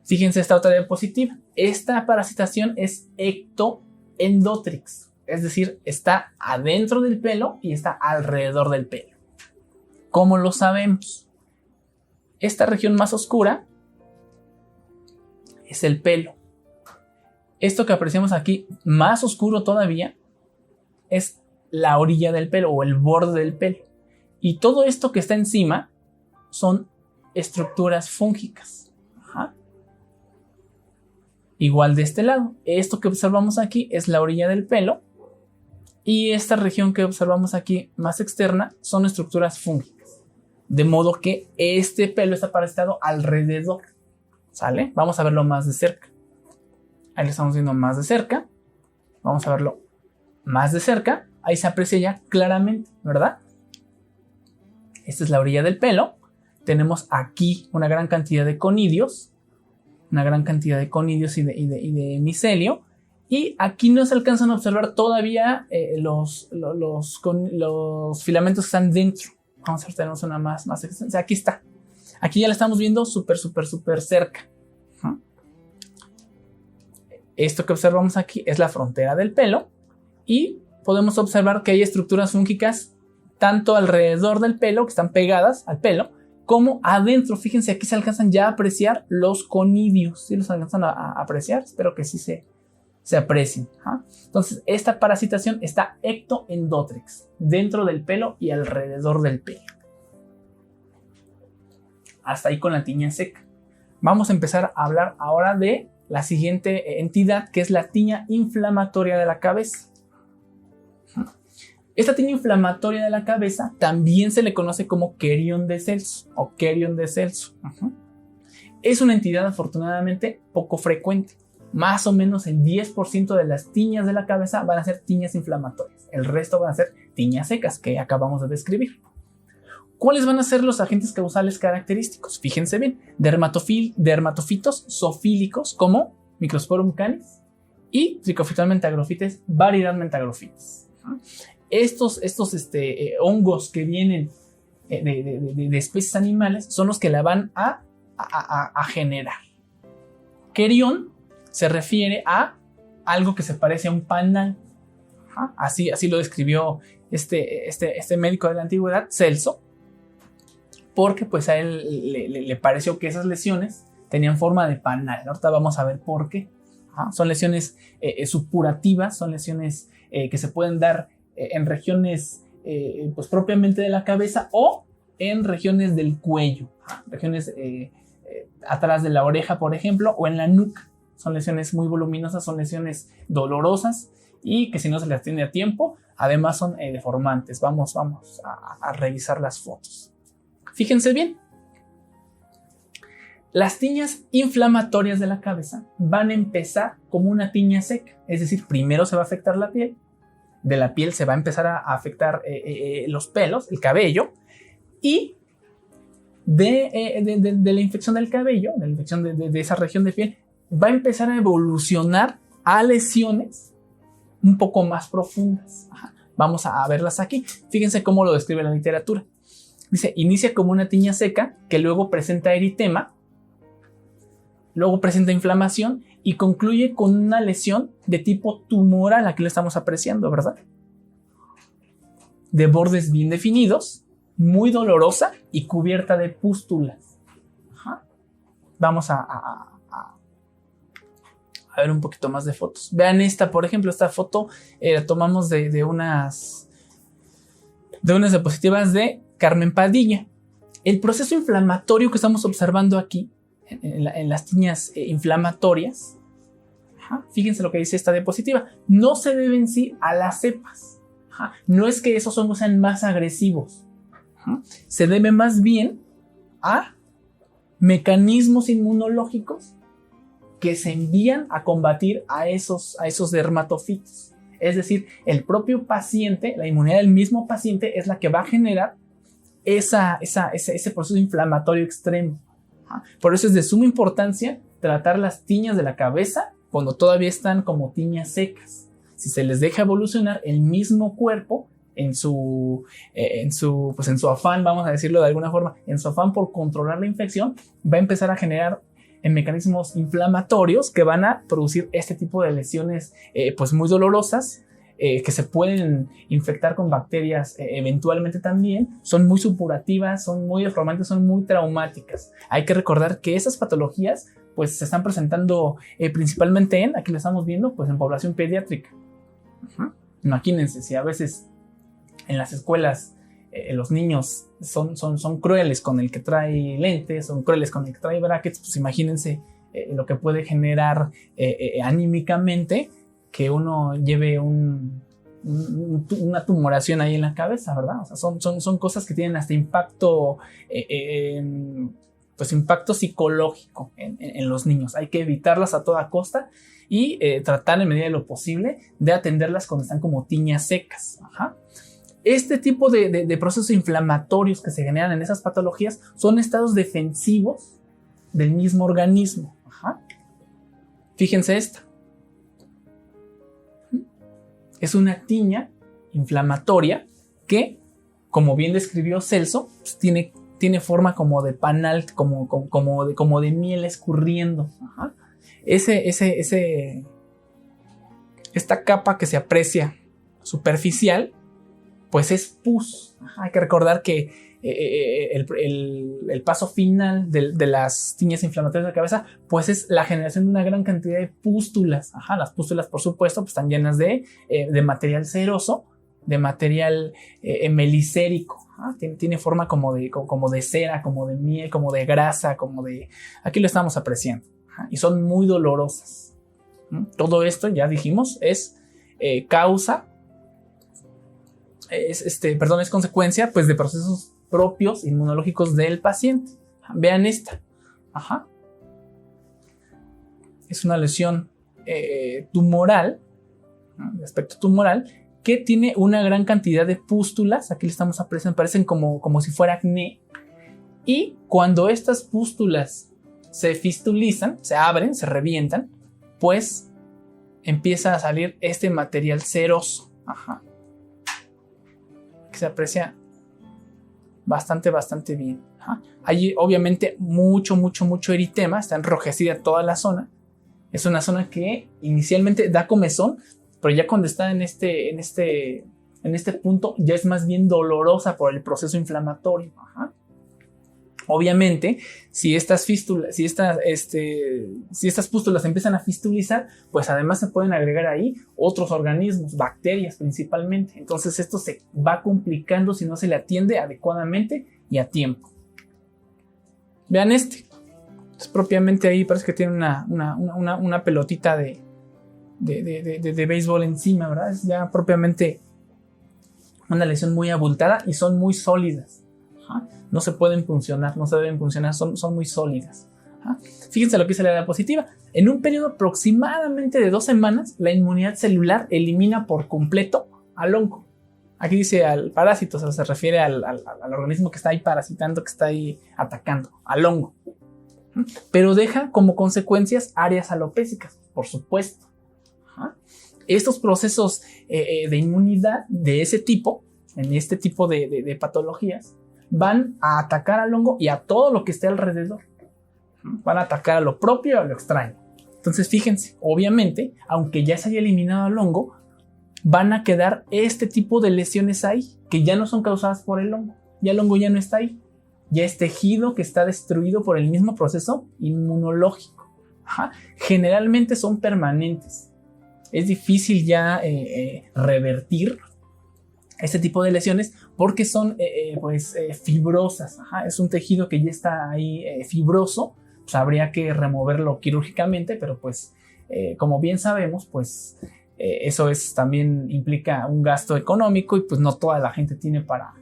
Fíjense esta otra diapositiva. Esta parasitación es ectoendotrix, es decir, está adentro del pelo y está alrededor del pelo. ¿Cómo lo sabemos? Esta región más oscura es el pelo. Esto que apreciamos aquí, más oscuro todavía, es la orilla del pelo o el borde del pelo. Y todo esto que está encima son estructuras fúngicas. Ajá. Igual de este lado. Esto que observamos aquí es la orilla del pelo. Y esta región que observamos aquí más externa son estructuras fúngicas. De modo que este pelo está parasitado alrededor. ¿Sale? Vamos a verlo más de cerca. Ahí lo estamos viendo más de cerca. Vamos a verlo más de cerca. Ahí se aprecia ya claramente, ¿verdad? Esta es la orilla del pelo. Tenemos aquí una gran cantidad de conidios. Una gran cantidad de conidios y de micelio. Y aquí no se alcanzan a observar todavía los filamentos que están dentro. Vamos a ver, tenemos una más extensa. Aquí está. Aquí ya la estamos viendo súper cerca. ¿Ah? Esto que observamos aquí es la frontera del pelo. Y podemos observar que hay estructuras fúngicas tanto alrededor del pelo, que están pegadas al pelo, como adentro. Fíjense, aquí se alcanzan ya a apreciar los conidios. ¿Sí los alcanzan a apreciar? Espero que sí se aprecien. ¿Ah? Entonces, esta parasitación está ectoendotrix, dentro del pelo y alrededor del pelo. Hasta ahí con la tiña seca. Vamos a empezar a hablar ahora de la siguiente entidad, que es la tiña inflamatoria de la cabeza. Esta tiña inflamatoria de la cabeza también se le conoce como querión de Celso o querión de Celso. Es una entidad afortunadamente poco frecuente. Más o menos el 10% de las tiñas de la cabeza van a ser tiñas inflamatorias. El resto van a ser tiñas secas que acabamos de describir. ¿Cuáles van a ser los agentes causales característicos? Fíjense bien, dermatofitos zoofílicos como Microsporum canis y Trichofiton mentagrophytes, variedad mentagrophytes. Estos hongos que vienen de especies animales son los que la van a generar. Querión se refiere a algo que se parece a un panal. Así lo describió este médico de la antigüedad, Celso, porque pues a él le pareció que esas lesiones tenían forma de panal. Ahorita vamos a ver por qué. Son lesiones supurativas, son lesiones que se pueden dar en regiones pues propiamente de la cabeza o en regiones del cuello, regiones atrás de la oreja, por ejemplo, o en la nuca. Son lesiones muy voluminosas, son lesiones dolorosas y que si no se las tiene a tiempo, además son deformantes. Vamos a revisar las fotos. Fíjense bien. Las tiñas inflamatorias de la cabeza van a empezar como una tiña seca, es decir, primero se va a afectar la piel, de la piel se va a empezar a afectar los pelos, el cabello, y de la infección del cabello, de la infección de esa región de piel, va a empezar a evolucionar a lesiones un poco más profundas. Vamos a verlas aquí. Fíjense cómo lo describe la literatura. Dice, inicia como una tiña seca que luego presenta eritema, luego presenta inflamación y concluye con una lesión de tipo tumoral. Aquí lo estamos apreciando, ¿verdad? De bordes bien definidos, muy dolorosa y cubierta de pústulas. Vamos a ver un poquito más de fotos. Vean esta, por ejemplo, esta foto la tomamos de unas diapositivas de Carmen Padilla. El proceso inflamatorio que estamos observando aquí en las tiñas inflamatorias, fíjense lo que dice esta diapositiva, no se debe en sí a las cepas. No es que esos hongos sean más agresivos. Se debe más bien a mecanismos inmunológicos que se envían a combatir a esos dermatofitos. Es decir, el propio paciente, la inmunidad del mismo paciente es la que va a generar ese proceso inflamatorio extremo. Por eso es de suma importancia tratar las tiñas de la cabeza cuando todavía están como tiñas secas. Si se les deja evolucionar, el mismo cuerpo en su afán, vamos a decirlo de alguna forma, en su afán por controlar la infección, va a empezar a generar mecanismos inflamatorios que van a producir este tipo de lesiones pues muy dolorosas, que se pueden infectar con bacterias eventualmente también, son muy supurativas, son muy deformantes, son muy traumáticas. Hay que recordar que esas patologías pues se están presentando principalmente aquí lo estamos viendo, pues en población pediátrica. Imagínense si a veces en las escuelas los niños son crueles con el que trae lentes, son crueles con el que trae brackets, pues imagínense lo que puede generar anímicamente que uno lleve una tumoración ahí en la cabeza, ¿verdad? O sea, son cosas que tienen hasta impacto, pues impacto psicológico en los niños. Hay que evitarlas a toda costa y tratar en medida de lo posible de atenderlas cuando están como tiñas secas. Este tipo de procesos inflamatorios que se generan en esas patologías son estados defensivos del mismo organismo. Fíjense esta. Es una tiña inflamatoria que, como bien describió Celso, pues tiene forma como de panal, como de miel escurriendo. Esta capa que se aprecia superficial, pues es pus. Hay que recordar que el paso final de las tiñas inflamatorias de la cabeza, pues es la generación de una gran cantidad de pústulas. Las pústulas, por supuesto, pues están llenas de material ceroso, de material melicérico. Tiene forma como de cera, como de miel, como de grasa, aquí lo estamos apreciando. Y son muy dolorosas. Todo esto, ya dijimos, es consecuencia pues de procesos propios inmunológicos del paciente. Vean esta. Es una lesión tumoral, de aspecto tumoral, que tiene una gran cantidad de pústulas. Aquí le estamos apreciando, parecen como si fuera acné. Y cuando estas pústulas se fistulizan, se abren, se revientan, pues empieza a salir este material ceroso. Que se aprecia bastante bien. Hay obviamente mucho eritema, está enrojecida toda la zona. Es una zona que inicialmente da comezón, pero ya cuando está en este punto ya es más bien dolorosa por el proceso inflamatorio. Ajá. Obviamente, si estas pústulas empiezan a fistulizar, pues además se pueden agregar ahí otros organismos, bacterias principalmente. Entonces esto se va complicando si no se le atiende adecuadamente y a tiempo. Vean es propiamente ahí, parece que tiene una pelotita de béisbol encima, ¿verdad? Es ya propiamente una lesión muy abultada y son muy sólidas. Ajá. No se pueden funcionar, no se deben funcionar, son muy sólidas. Ajá. Fíjense lo que dice la diapositiva. En un periodo aproximadamente de 2 semanas, la inmunidad celular elimina por completo al hongo. Aquí dice al parásito, o sea, se refiere al organismo que está ahí parasitando, que está ahí atacando, al hongo. Pero deja como consecuencias áreas alopécicas, por supuesto. Ajá. Estos procesos de inmunidad de ese tipo, en este tipo de patologías, van a atacar al hongo y a todo lo que esté alrededor. Van a atacar a lo propio y a lo extraño. Entonces fíjense, obviamente, aunque ya se haya eliminado al hongo, van a quedar este tipo de lesiones ahí, que ya no son causadas por el hongo. Ya el hongo ya no está ahí. Ya es tejido que está destruido por el mismo proceso inmunológico. Ajá. Generalmente son permanentes. Es difícil ya revertir este tipo de lesiones porque son fibrosas. Ajá. Es un tejido que ya está ahí fibroso. Pues habría que removerlo quirúrgicamente, pero pues como bien sabemos, pues eso también implica un gasto económico y pues no toda la gente tiene para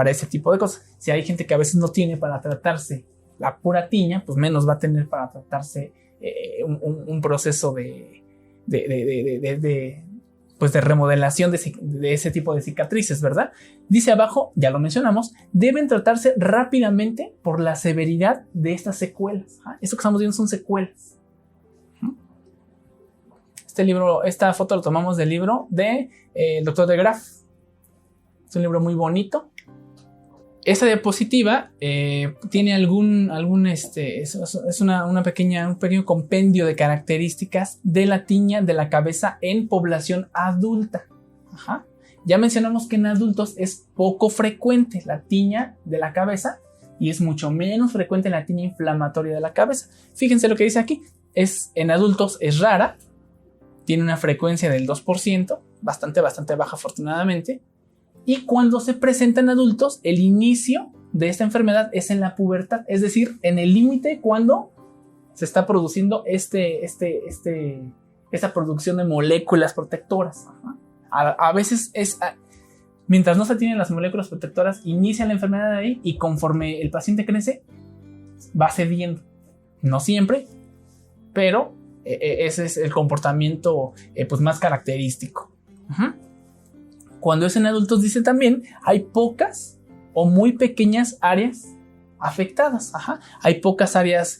ese tipo de cosas. Si hay gente que a veces no tiene para tratarse la pura tiña, pues menos va a tener para tratarse un proceso de remodelación de ese tipo de cicatrices, ¿verdad? Dice abajo, ya lo mencionamos, deben tratarse rápidamente por la severidad de estas secuelas. Esto que estamos viendo son secuelas. Esta foto lo tomamos del libro de el Dr. de Graaf. Es un libro muy bonito. Esta diapositiva tiene es un pequeño compendio de características de la tiña de la cabeza en población adulta. Ajá. Ya mencionamos que en adultos es poco frecuente la tiña de la cabeza y es mucho menos frecuente la tiña inflamatoria de la cabeza. Fíjense lo que dice aquí. En adultos es rara, tiene una frecuencia del 2%, bastante baja afortunadamente. Y cuando se presenta en adultos, el inicio de esta enfermedad es en la pubertad, es decir, en el límite cuando se está produciendo esta producción de moléculas protectoras. A veces mientras no se tienen las moléculas protectoras, inicia la enfermedad ahí y conforme el paciente crece, va cediendo. No siempre, pero ese es el comportamiento más característico. Cuando es en adultos, dice también, hay pocas o muy pequeñas áreas afectadas. Ajá. Hay pocas áreas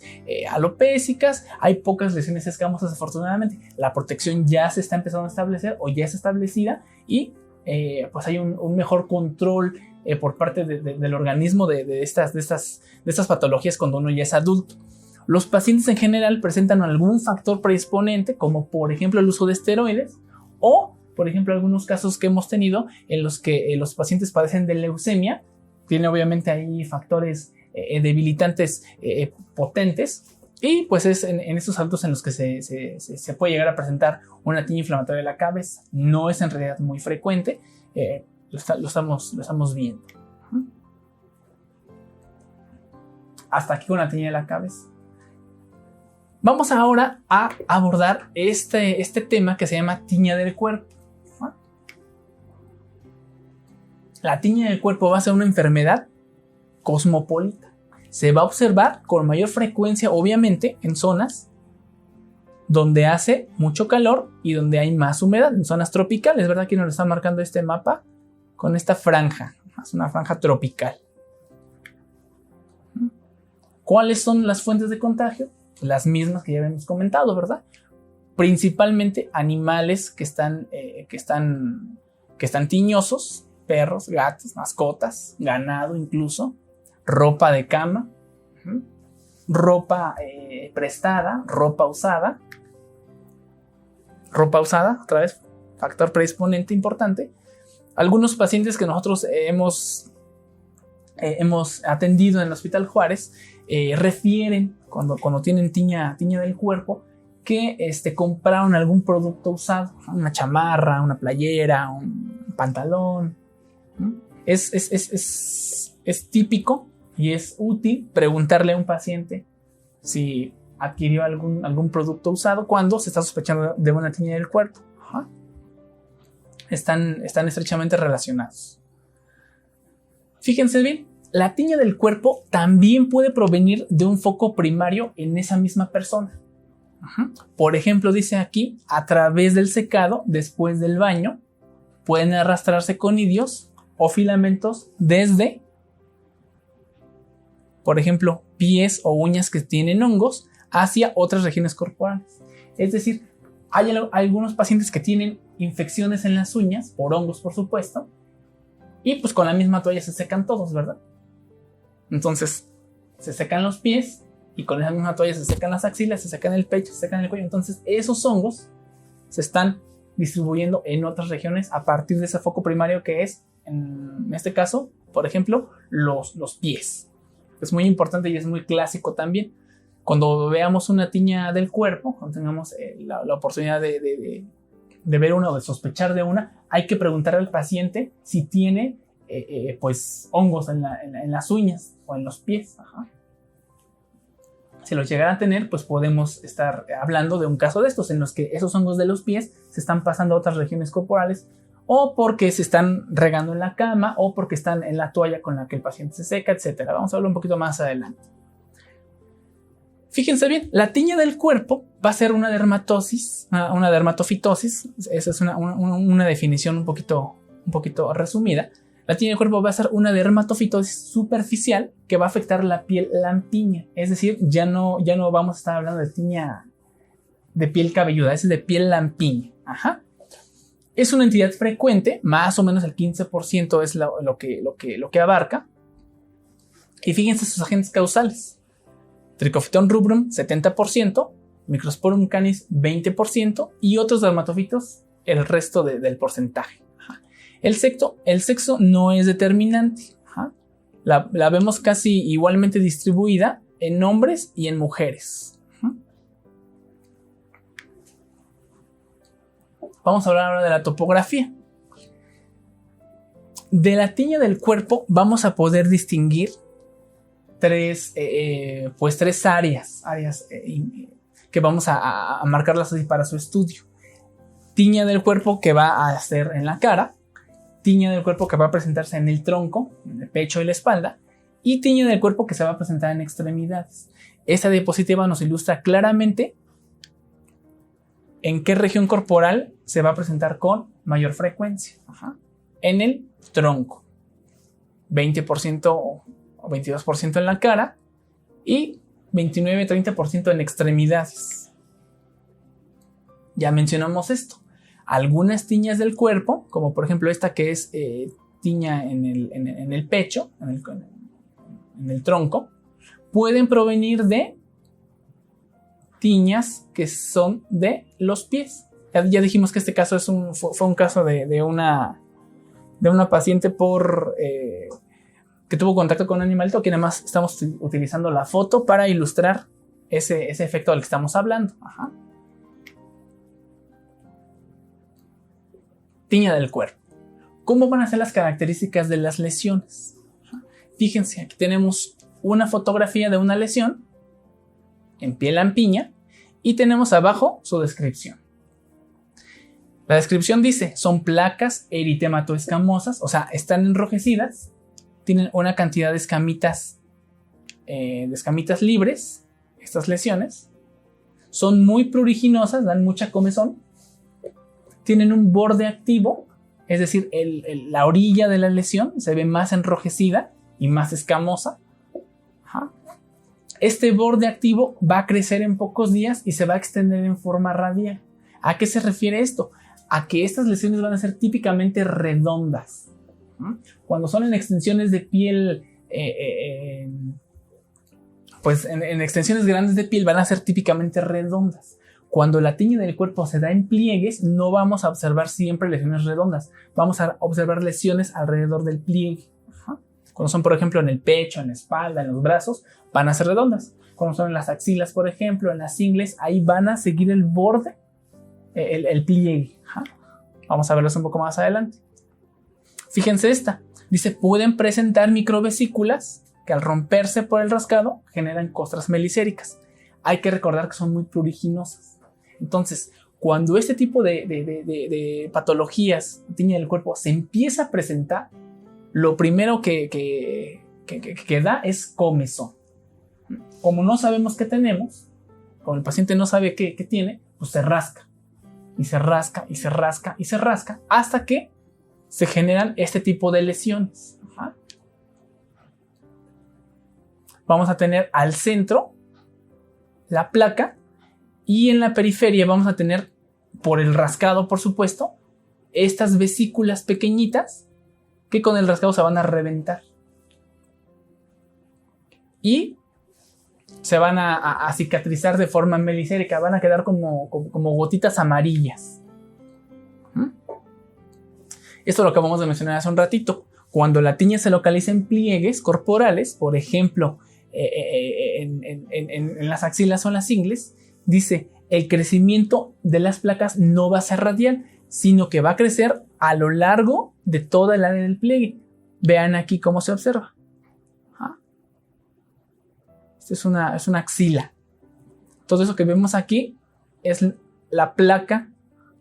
alopésicas, hay pocas lesiones escamosas, afortunadamente. La protección ya se está empezando a establecer o ya es establecida y pues hay un mejor control por parte del organismo de estas patologías cuando uno ya es adulto. Los pacientes en general presentan algún factor predisponente, como por ejemplo el uso de esteroides o por ejemplo, algunos casos que hemos tenido en los que los pacientes padecen de leucemia, tiene obviamente ahí factores debilitantes potentes y pues es en estos adultos en los que se puede llegar a presentar una tiña inflamatoria de la cabeza. No es en realidad muy frecuente, lo estamos viendo. Hasta aquí con la tiña de la cabeza. Vamos ahora a abordar este tema que se llama tiña del cuerpo. La tiña del cuerpo va a ser una enfermedad cosmopolita. Se va a observar con mayor frecuencia, obviamente, en zonas donde hace mucho calor y donde hay más humedad, en zonas tropicales, ¿verdad? Aquí nos lo está marcando este mapa con esta franja. Es una franja tropical. ¿Cuáles son las fuentes de contagio? Las mismas que ya habíamos comentado, ¿verdad? Principalmente animales que están tiñosos, perros, gatos, mascotas, ganado incluso, ropa de cama, ropa prestada, ropa usada, ropa usada, otra vez, factor predisponente importante. Algunos pacientes que nosotros hemos atendido en el Hospital Juárez refieren cuando tienen tiña del cuerpo que compraron algún producto usado, una chamarra, una playera, un pantalón. Es típico y es útil preguntarle a un paciente si adquirió algún producto usado cuando se está sospechando de una tiña del cuerpo. Están estrechamente relacionados. Fíjense bien, la tiña del cuerpo también puede provenir de un foco primario en esa misma persona. Por ejemplo, dice aquí, a través del secado después del baño, pueden arrastrarse conidios o filamentos desde, por ejemplo, pies o uñas que tienen hongos hacia otras regiones corporales. Es decir, hay algunos pacientes que tienen infecciones en las uñas, por hongos por supuesto, y pues con la misma toalla se secan todos, ¿verdad? Entonces, se secan los pies y con esa misma toalla se secan las axilas, se secan el pecho, se secan el cuello. Entonces, esos hongos se están distribuyendo en otras regiones a partir de ese foco primario que es, en este caso, por ejemplo, los pies. Es muy importante y es muy clásico también. Cuando veamos una tiña del cuerpo, cuando tengamos la oportunidad de ver una o de sospechar de una, hay que preguntar al paciente si tiene pues hongos en las uñas o en los pies. Si los llegaran a tener, pues podemos estar hablando de un caso de estos, en los que esos hongos de los pies se están pasando a otras regiones corporales, o porque se están regando en la cama, o porque están en la toalla con la que el paciente se seca, etc. Vamos a hablar un poquito más adelante. Fíjense bien, la tiña del cuerpo va a ser una dermatosis, una dermatofitosis. Esa es una definición un poquito resumida. La tiña del cuerpo va a ser una dermatofitosis superficial que va a afectar la piel lampiña. Es decir, ya no vamos a estar hablando de tiña de piel cabelluda, es de piel lampiña. Es una entidad frecuente, más o menos el 15% es lo que abarca. Y fíjense sus agentes causales. Trichophyton rubrum 70%, Microsporum canis 20% y otros dermatofitos el resto del porcentaje. El sexo no es determinante. La vemos casi igualmente distribuida en hombres y en mujeres. Vamos a hablar ahora de la topografía. De la tiña del cuerpo vamos a poder distinguir tres áreas que vamos a marcarlas así para su estudio. Tiña del cuerpo que va a ser en la cara, tiña del cuerpo que va a presentarse en el tronco, en el pecho y la espalda, y tiña del cuerpo que se va a presentar en extremidades. Esta diapositiva nos ilustra claramente en qué región corporal se va a presentar con mayor frecuencia. En el tronco, 20% o 22% en la cara y 29-30% en extremidades. Ya mencionamos esto. Algunas tiñas del cuerpo, como por ejemplo esta que es tiña en el pecho, en el tronco, pueden provenir de tiñas que son de los pies. Ya dijimos que este caso fue un caso de una paciente que tuvo contacto con un animalito, que nada más estamos utilizando la foto para ilustrar ese efecto del que estamos hablando. Tiña del cuerpo. ¿Cómo van a ser las características de las lesiones? Fíjense, aquí tenemos una fotografía de una lesión en piel lampiña y tenemos abajo su descripción. La descripción dice, son placas eritematoescamosas, o sea, están enrojecidas, tienen una cantidad de escamitas libres, estas lesiones, son muy pruriginosas, dan mucha comezón, tienen un borde activo, es decir, la orilla de la lesión se ve más enrojecida y más escamosa. Este borde activo va a crecer en pocos días y se va a extender en forma radial. ¿A qué se refiere esto? A que estas lesiones van a ser típicamente redondas. Cuando son en extensiones de piel, pues en extensiones grandes de piel van a ser típicamente redondas. Cuando la tiña del cuerpo se da en pliegues, no vamos a observar siempre lesiones redondas. Vamos a observar lesiones alrededor del pliegue. Ajá. Cuando son, por ejemplo, en el pecho, en la espalda, en los brazos, van a ser redondas. Cuando son en las axilas, por ejemplo, en las ingles, ahí van a seguir el borde, el pliegue. Ajá. Vamos a verlos un poco más adelante. Fíjense esta. Dice, pueden presentar microvesículas que al romperse por el rascado generan costras melicéricas. Hay que recordar que son muy pruriginosas. Entonces, cuando este tipo de patologías, tiña del cuerpo, se empieza a presentar, lo primero que da es comezón. Como no sabemos qué tenemos, como el paciente no sabe qué tiene, pues se rasca. Y se rasca, y se rasca, y se rasca, hasta que se generan este tipo de lesiones. Ajá. Vamos a tener al centro la placa, y en la periferia vamos a tener, por el rascado por supuesto, estas vesículas pequeñitas que con el rascado se van a reventar y se van a cicatrizar de forma melicérica, van a quedar como gotitas amarillas. Esto lo acabamos de mencionar hace un ratito. Cuando la tiña se localiza en pliegues corporales, por ejemplo en las axilas o en las ingles, dice, el crecimiento de las placas no va a ser radial, sino que va a crecer a lo largo de toda el área del pliegue. Vean aquí cómo se observa. Esta es una axila. Todo eso que vemos aquí es la placa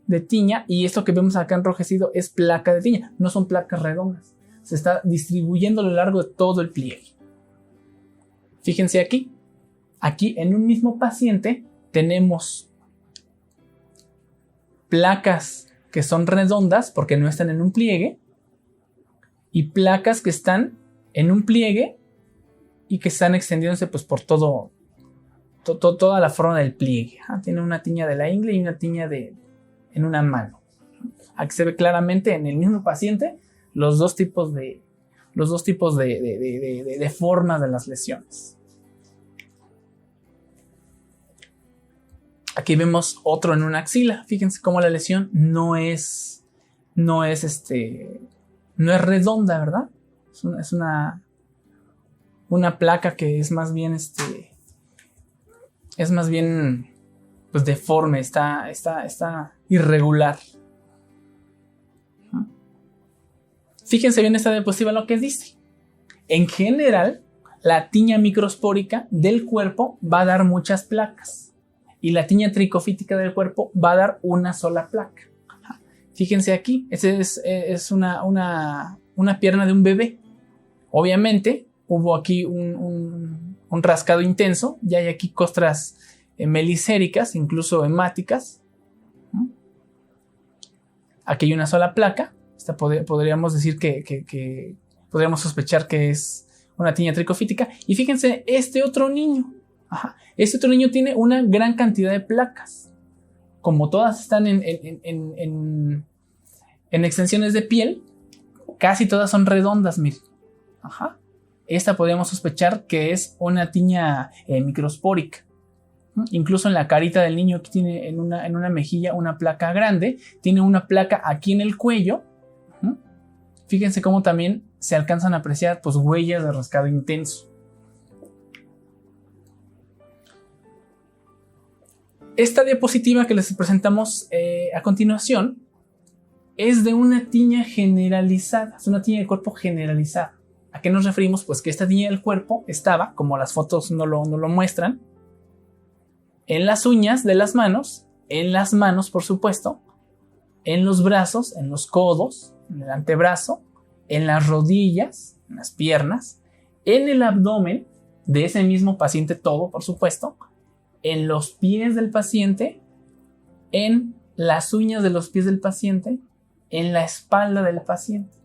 de tiña, y esto que vemos acá enrojecido es placa de tiña, no son placas redondas. Se está distribuyendo a lo largo de todo el pliegue. Fíjense aquí. Aquí en un mismo paciente tenemos placas que son redondas porque no están en un pliegue, y placas que están en un pliegue y que están extendiéndose pues por toda la forma del pliegue. Tiene una tiña de la ingle y una tiña en una mano. Aquí se ve claramente en el mismo paciente los dos tipos de formas de las lesiones. Aquí vemos otro en una axila. Fíjense cómo la lesión no es redonda, ¿verdad? Es una placa que es más bien pues deforme, está irregular. Fíjense bien esta diapositiva lo que dice. En general, la tiña microspórica del cuerpo va a dar muchas placas, y la tiña tricofítica del cuerpo va a dar una sola placa. Fíjense aquí, ese es una pierna de un bebé. Obviamente hubo aquí un rascado intenso, ya hay aquí costras melicéricas, incluso hemáticas. Aquí hay una sola placa. Esta podríamos decir que podríamos sospechar que es una tiña tricofítica. Y fíjense, este otro niño tiene una gran cantidad de placas. Como todas están en extensiones de piel, casi todas son redondas, miren. Esta podríamos sospechar que es una tiña microspórica. Incluso en la carita del niño, que tiene en una mejilla una placa grande, tiene una placa aquí en el cuello. Fíjense cómo también se alcanzan a apreciar pues huellas de rascado intenso. Esta diapositiva que les presentamos a continuación es de una tiña generalizada, es una tiña del cuerpo generalizada. ¿A qué nos referimos? Pues que esta tiña del cuerpo estaba, como las fotos no lo muestran, en las uñas de las manos, en las manos por supuesto, en los brazos, en los codos, en el antebrazo, en las rodillas, en las piernas, en el abdomen de ese mismo paciente todo por supuesto, en los pies del paciente, en las uñas de los pies del paciente, en la espalda del paciente.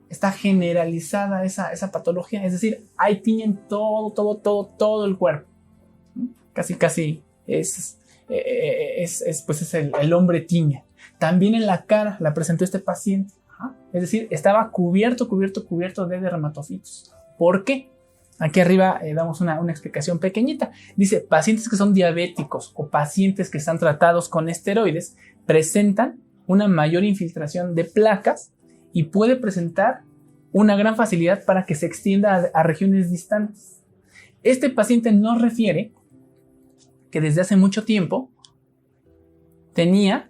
Está generalizada esa patología, es decir, hay tiña en todo el cuerpo. Casi es el hombre tiña. También en la cara la presentó este paciente. Es decir, estaba cubierto de dermatofitos. ¿Por qué? Aquí arriba damos una explicación pequeñita. Dice, pacientes que son diabéticos o pacientes que están tratados con esteroides presentan una mayor infiltración de placas y puede presentar una gran facilidad para que se extienda a regiones distantes. Este paciente nos refiere que desde hace mucho tiempo tenía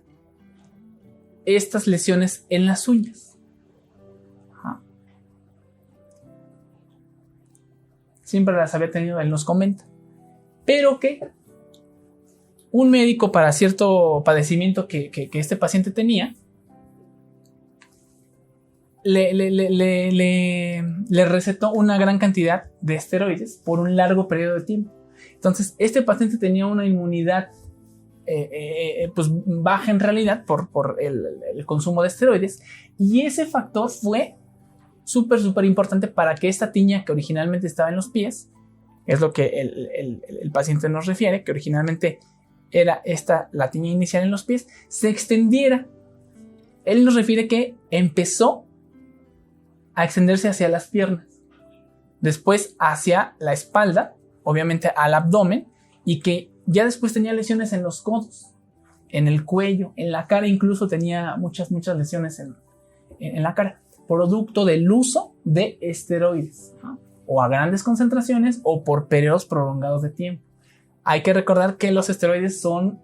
estas lesiones en las uñas. Siempre las había tenido, él nos comenta. Pero que un médico para cierto padecimiento que este paciente tenía le recetó una gran cantidad de esteroides por un largo periodo de tiempo. Entonces, este paciente tenía una inmunidad pues baja en realidad por el consumo de esteroides, y ese factor fue súper importante para que esta tiña que originalmente estaba en los pies, es lo que el paciente nos refiere, que originalmente era la tiña inicial en los pies, se extendiera. Él nos refiere que empezó a extenderse hacia las piernas, después hacia la espalda, obviamente al abdomen, y que ya después tenía lesiones en los codos, en el cuello, en la cara, incluso tenía muchas lesiones en la cara, producto del uso de esteroides, ¿no? O a grandes concentraciones o por periodos prolongados de tiempo. Hay que recordar que los esteroides son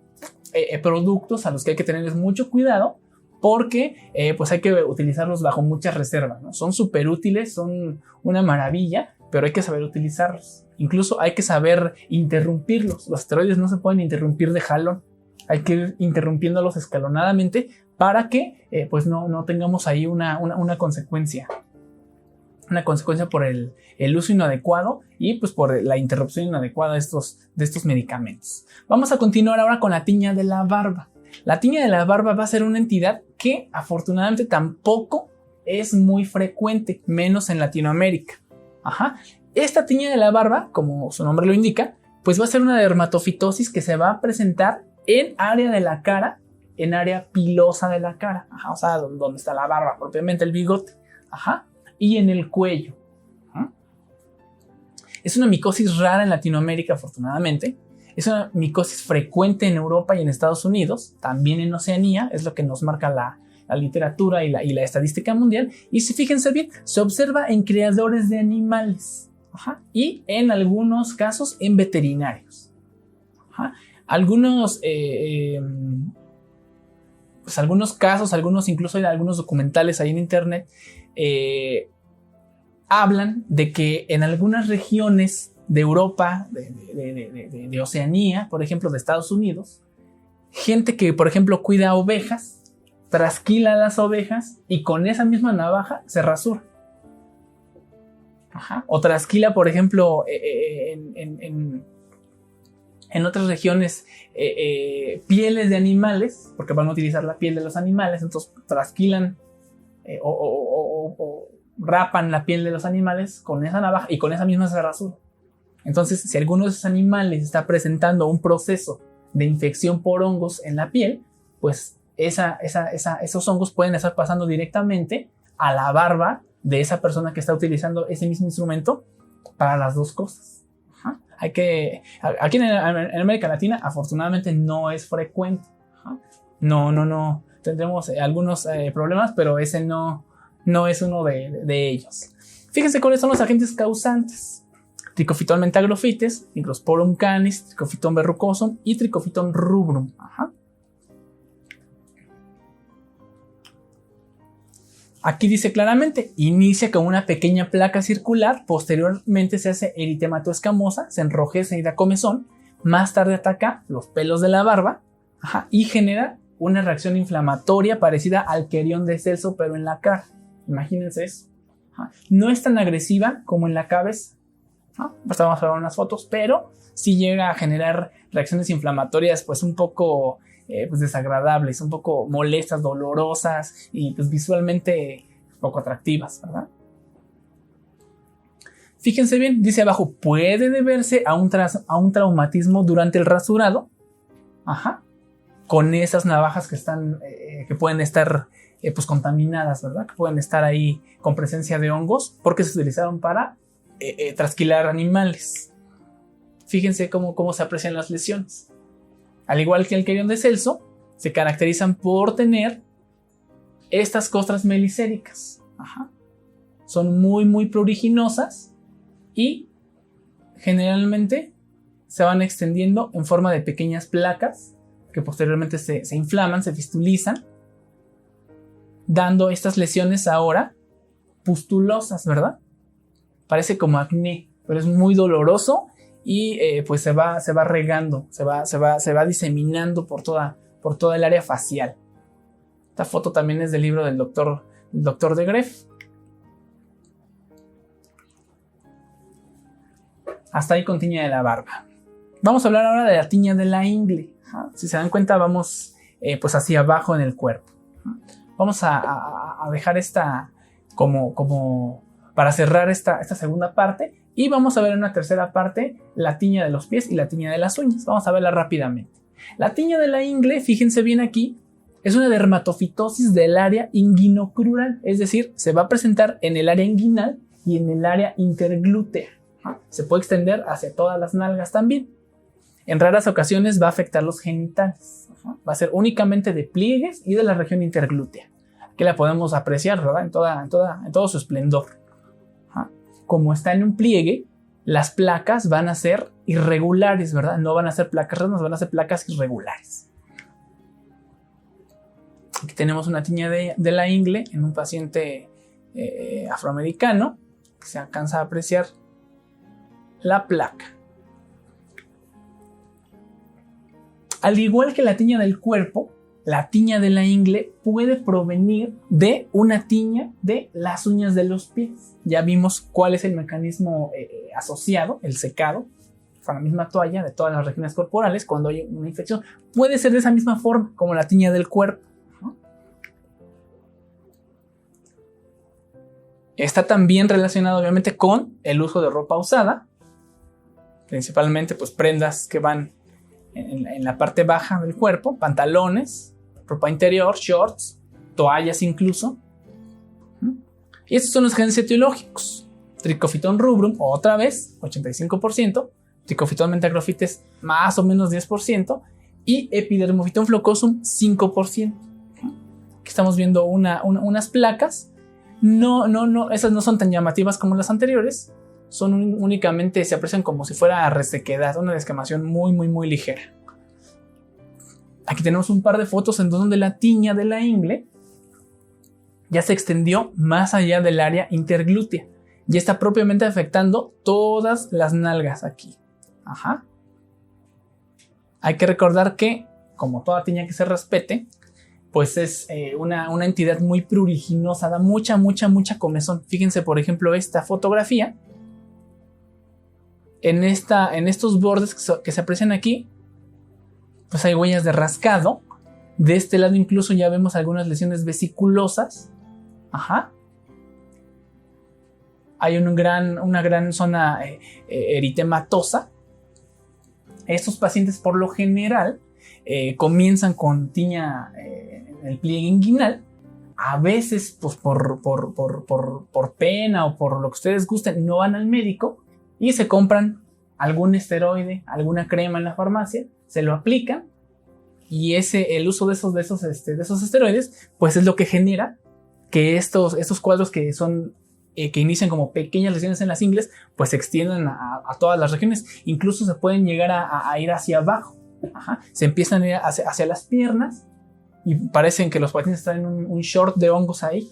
productos a los que hay que tenerles mucho cuidado, porque pues hay que utilizarlos bajo muchas reservas, ¿no? Son súper útiles, son una maravilla, pero hay que saber utilizarlos. Incluso hay que saber interrumpirlos. Los esteroides no se pueden interrumpir de jalón. Hay que ir interrumpiéndolos escalonadamente para que pues no tengamos ahí una consecuencia. Una consecuencia por el uso inadecuado y pues por la interrupción inadecuada de estos medicamentos. Vamos a continuar ahora con la tiña de la barba. La tiña de la barba va a ser una entidad que afortunadamente tampoco es muy frecuente, menos en Latinoamérica. Esta tiña de la barba, como su nombre lo indica, pues va a ser una dermatofitosis que se va a presentar en área de la cara, en área pilosa de la cara, o sea, donde está la barba, propiamente el bigote, y en el cuello. Es una micosis rara en Latinoamérica, afortunadamente. Es una micosis frecuente en Europa y en Estados Unidos, también en Oceanía, es lo que nos marca la literatura y la estadística mundial. Y si fíjense bien, se observa en criadores de animales, y en algunos casos en veterinarios. Algunos casos, incluso hay algunos documentales ahí en internet, hablan de que en algunas regiones de Europa, de Oceanía, por ejemplo, de Estados Unidos, gente que, por ejemplo, cuida ovejas, trasquila las ovejas y con esa misma navaja se rasura. O trasquila, por ejemplo, en otras regiones pieles de animales, porque van a utilizar la piel de los animales, entonces trasquilan o rapan la piel de los animales con esa navaja y con esa misma se rasura. Entonces, si alguno de esos animales está presentando un proceso de infección por hongos en la piel, pues esos hongos pueden estar pasando directamente a la barba de esa persona que está utilizando ese mismo instrumento para las dos cosas. Aquí en América Latina, afortunadamente, no es frecuente. No. Tendremos algunos problemas, pero ese no es uno de ellos. Fíjense cuáles son los agentes causantes. Trichofiton mentaglofites, Microsporum canis, Trichofiton verrucosum y Trichofiton rubrum. Aquí dice claramente, inicia con una pequeña placa circular, posteriormente se hace eritemato escamosa, se enrojece y da comezón, más tarde ataca los pelos de la barba, y genera una reacción inflamatoria parecida al querión de Celso, pero en la cara. Imagínense eso. No es tan agresiva como en la cabeza. Vamos a ver unas fotos, pero sí llega a generar reacciones inflamatorias pues un poco pues desagradables, un poco molestas, dolorosas y pues visualmente poco atractivas, ¿verdad? Fíjense bien, dice abajo, puede deberse a un traumatismo durante el rasurado, con esas navajas que pueden estar pues contaminadas, ¿verdad? Que pueden estar ahí con presencia de hongos porque se utilizaron para trasquilar animales. Fíjense cómo se aprecian las lesiones. Al igual que el querión de Celso, se caracterizan por tener estas costras melicéricas. Ajá. Son muy pruriginosas y generalmente se van extendiendo en forma de pequeñas placas que posteriormente se inflaman, se fistulizan, dando estas lesiones ahora pustulosas, ¿verdad? Parece como acné, pero es muy doloroso y pues se va regando, se va diseminando por toda el área facial. Esta foto también es del libro del doctor de Greff. Hasta ahí con tiña de la barba. Vamos a hablar ahora de la tiña de la ingle. Si se dan cuenta, vamos pues hacia abajo en el cuerpo. Vamos a dejar esta como para cerrar esta segunda parte, y vamos a ver en una tercera parte la tiña de los pies y la tiña de las uñas. Vamos a verla rápidamente. La tiña de la ingle, fíjense bien aquí, es una dermatofitosis del área inguinocrural, es decir, se va a presentar en el área inguinal y en el área interglútea. Se puede extender hacia todas las nalgas también. En raras ocasiones va a afectar los genitales. Va a ser únicamente de pliegues y de la región interglútea. Aquí la podemos apreciar, ¿verdad? En todo su esplendor. Como está en un pliegue, las placas van a ser irregulares, ¿verdad? No van a ser placas redondas, van a ser placas irregulares. Aquí tenemos una tiña de la ingle en un paciente afroamericano, que se alcanza a apreciar la placa. Al igual que la tiña del cuerpo, la tiña de la ingle puede provenir de una tiña de las uñas de los pies. Ya vimos cuál es el mecanismo asociado, el secado, con la misma toalla de todas las regiones corporales cuando hay una infección. Puede ser de esa misma forma como la tiña del cuerpo. Está también relacionado obviamente con el uso de ropa usada, principalmente pues prendas que van en la parte baja del cuerpo, pantalones, ropa interior, shorts, toallas incluso. Y estos son los genes etiológicos. Trichophyton rubrum, otra vez, 85%, Trichophyton mentacrophytes, más o menos 10%, y Epidermophyton flocosum, 5%. Aquí estamos viendo unas placas. No, esas no son tan llamativas como las anteriores. Son únicamente, se aprecian como si fuera resequedad, una descamación muy ligera. Aquí tenemos un par de fotos en donde la tiña de la ingle ya se extendió más allá del área interglútea. Ya está propiamente afectando todas las nalgas aquí. Ajá. Hay que recordar que, como toda tiña que se respete, pues es una entidad muy pruriginosa, da mucha comezón. Fíjense, por ejemplo, esta fotografía. En estos bordes que se aprecian aquí, pues hay huellas de rascado. De este lado incluso ya vemos algunas lesiones vesiculosas. Ajá. Hay una gran zona eritematosa. Estos pacientes por lo general comienzan con tiña en el pliegue inguinal. A veces, pues por pena o por lo que ustedes gusten, no van al médico y se compran algún esteroide, alguna crema en la farmacia, se lo aplican y el uso de esos esteroides, pues es lo que genera que estos cuadros que inician como pequeñas lesiones en las ingles, pues se extiendan a todas las regiones. Incluso se pueden llegar a ir hacia abajo. Ajá. Se empiezan a ir hacia las piernas y parecen que los pacientes traen un short de hongos ahí.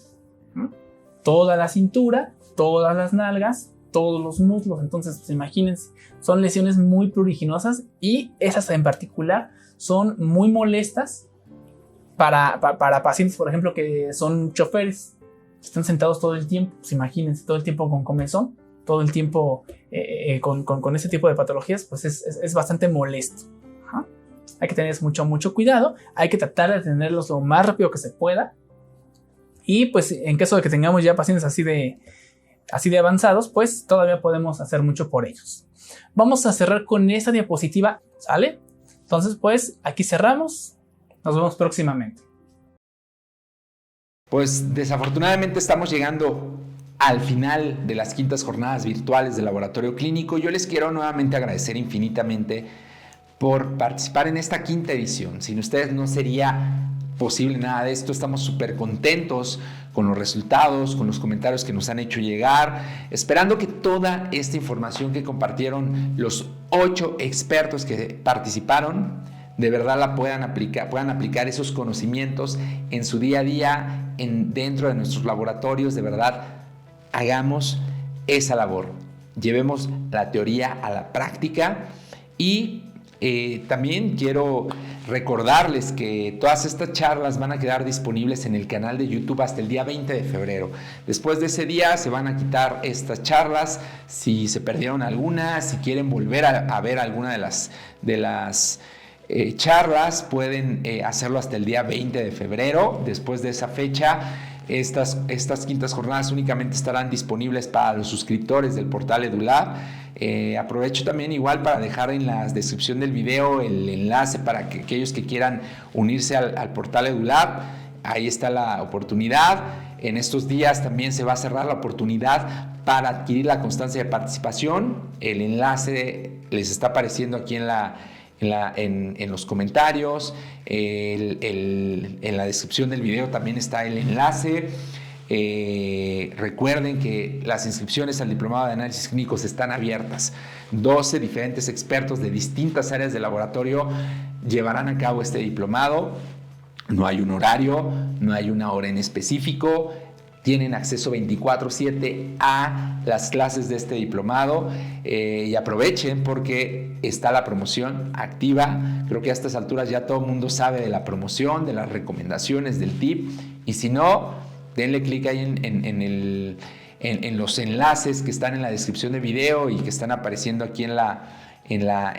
Toda la cintura, todas las nalgas, todos los muslos. Entonces, pues, imagínense, son lesiones muy pruriginosas y esas en particular son muy molestas para pacientes, por ejemplo, que son choferes, están sentados todo el tiempo. Pues imagínense, todo el tiempo con comezón, todo el tiempo con ese tipo de patologías, pues es bastante molesto. Ajá. Hay que tener mucho cuidado, hay que tratar de atenderlos lo más rápido que se pueda. Y pues en caso de que tengamos ya pacientes así de avanzados, pues todavía podemos hacer mucho por ellos. Vamos a cerrar con esta diapositiva, ¿sale? Entonces, pues aquí cerramos. Nos vemos próximamente. Pues desafortunadamente estamos llegando al final de las quintas jornadas virtuales del Laboratorio Clínico. Yo les quiero nuevamente agradecer infinitamente por participar en esta quinta edición. Sin ustedes no sería posible nada de esto. Estamos súper contentos con los resultados, con los comentarios que nos han hecho llegar, esperando que toda esta información que compartieron los 8 expertos que participaron, de verdad la puedan aplicar esos conocimientos en su día a día, dentro de nuestros laboratorios. De verdad, hagamos esa labor, llevemos la teoría a la práctica. Y también quiero recordarles que todas estas charlas van a quedar disponibles en el canal de YouTube hasta el día 20 de febrero. Después de ese día se van a quitar estas charlas. Si se perdieron alguna, si quieren volver a ver alguna de las charlas, pueden hacerlo hasta el día 20 de febrero. Después de esa fecha, estas quintas jornadas únicamente estarán disponibles para los suscriptores del portal EduLab. Aprovecho también igual para dejar en la descripción del video el enlace para que aquellos que quieran unirse al portal EduLab, ahí está la oportunidad. En estos días también se va a cerrar la oportunidad para adquirir la constancia de participación. El enlace les está apareciendo aquí en los comentarios. En la descripción del video también está el enlace. Recuerden que las inscripciones al diplomado de análisis clínicos están abiertas. 12 diferentes expertos de distintas áreas del laboratorio llevarán a cabo este diplomado. No hay un horario, no hay una hora en específico. Tienen acceso 24/7 a las clases de este diplomado, y aprovechen porque está la promoción activa. Creo que a estas alturas ya todo el mundo sabe de la promoción, de las recomendaciones, del tip, y si no, denle clic ahí en los enlaces que están en la descripción del video y que están apareciendo aquí en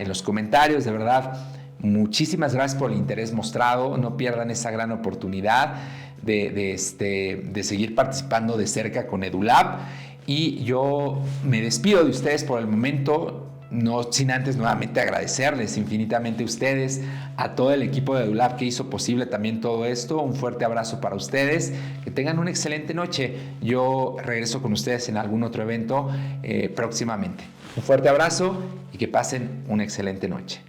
los comentarios. De verdad, muchísimas gracias por el interés mostrado. No pierdan esa gran oportunidad de seguir participando de cerca con EduLab. Y yo me despido de ustedes por el momento, no sin antes nuevamente agradecerles infinitamente a ustedes, a todo el equipo de EduLab que hizo posible también todo esto. Un fuerte abrazo para ustedes, que tengan una excelente noche. Yo regreso con ustedes en algún otro evento próximamente. Un fuerte abrazo y que pasen una excelente noche.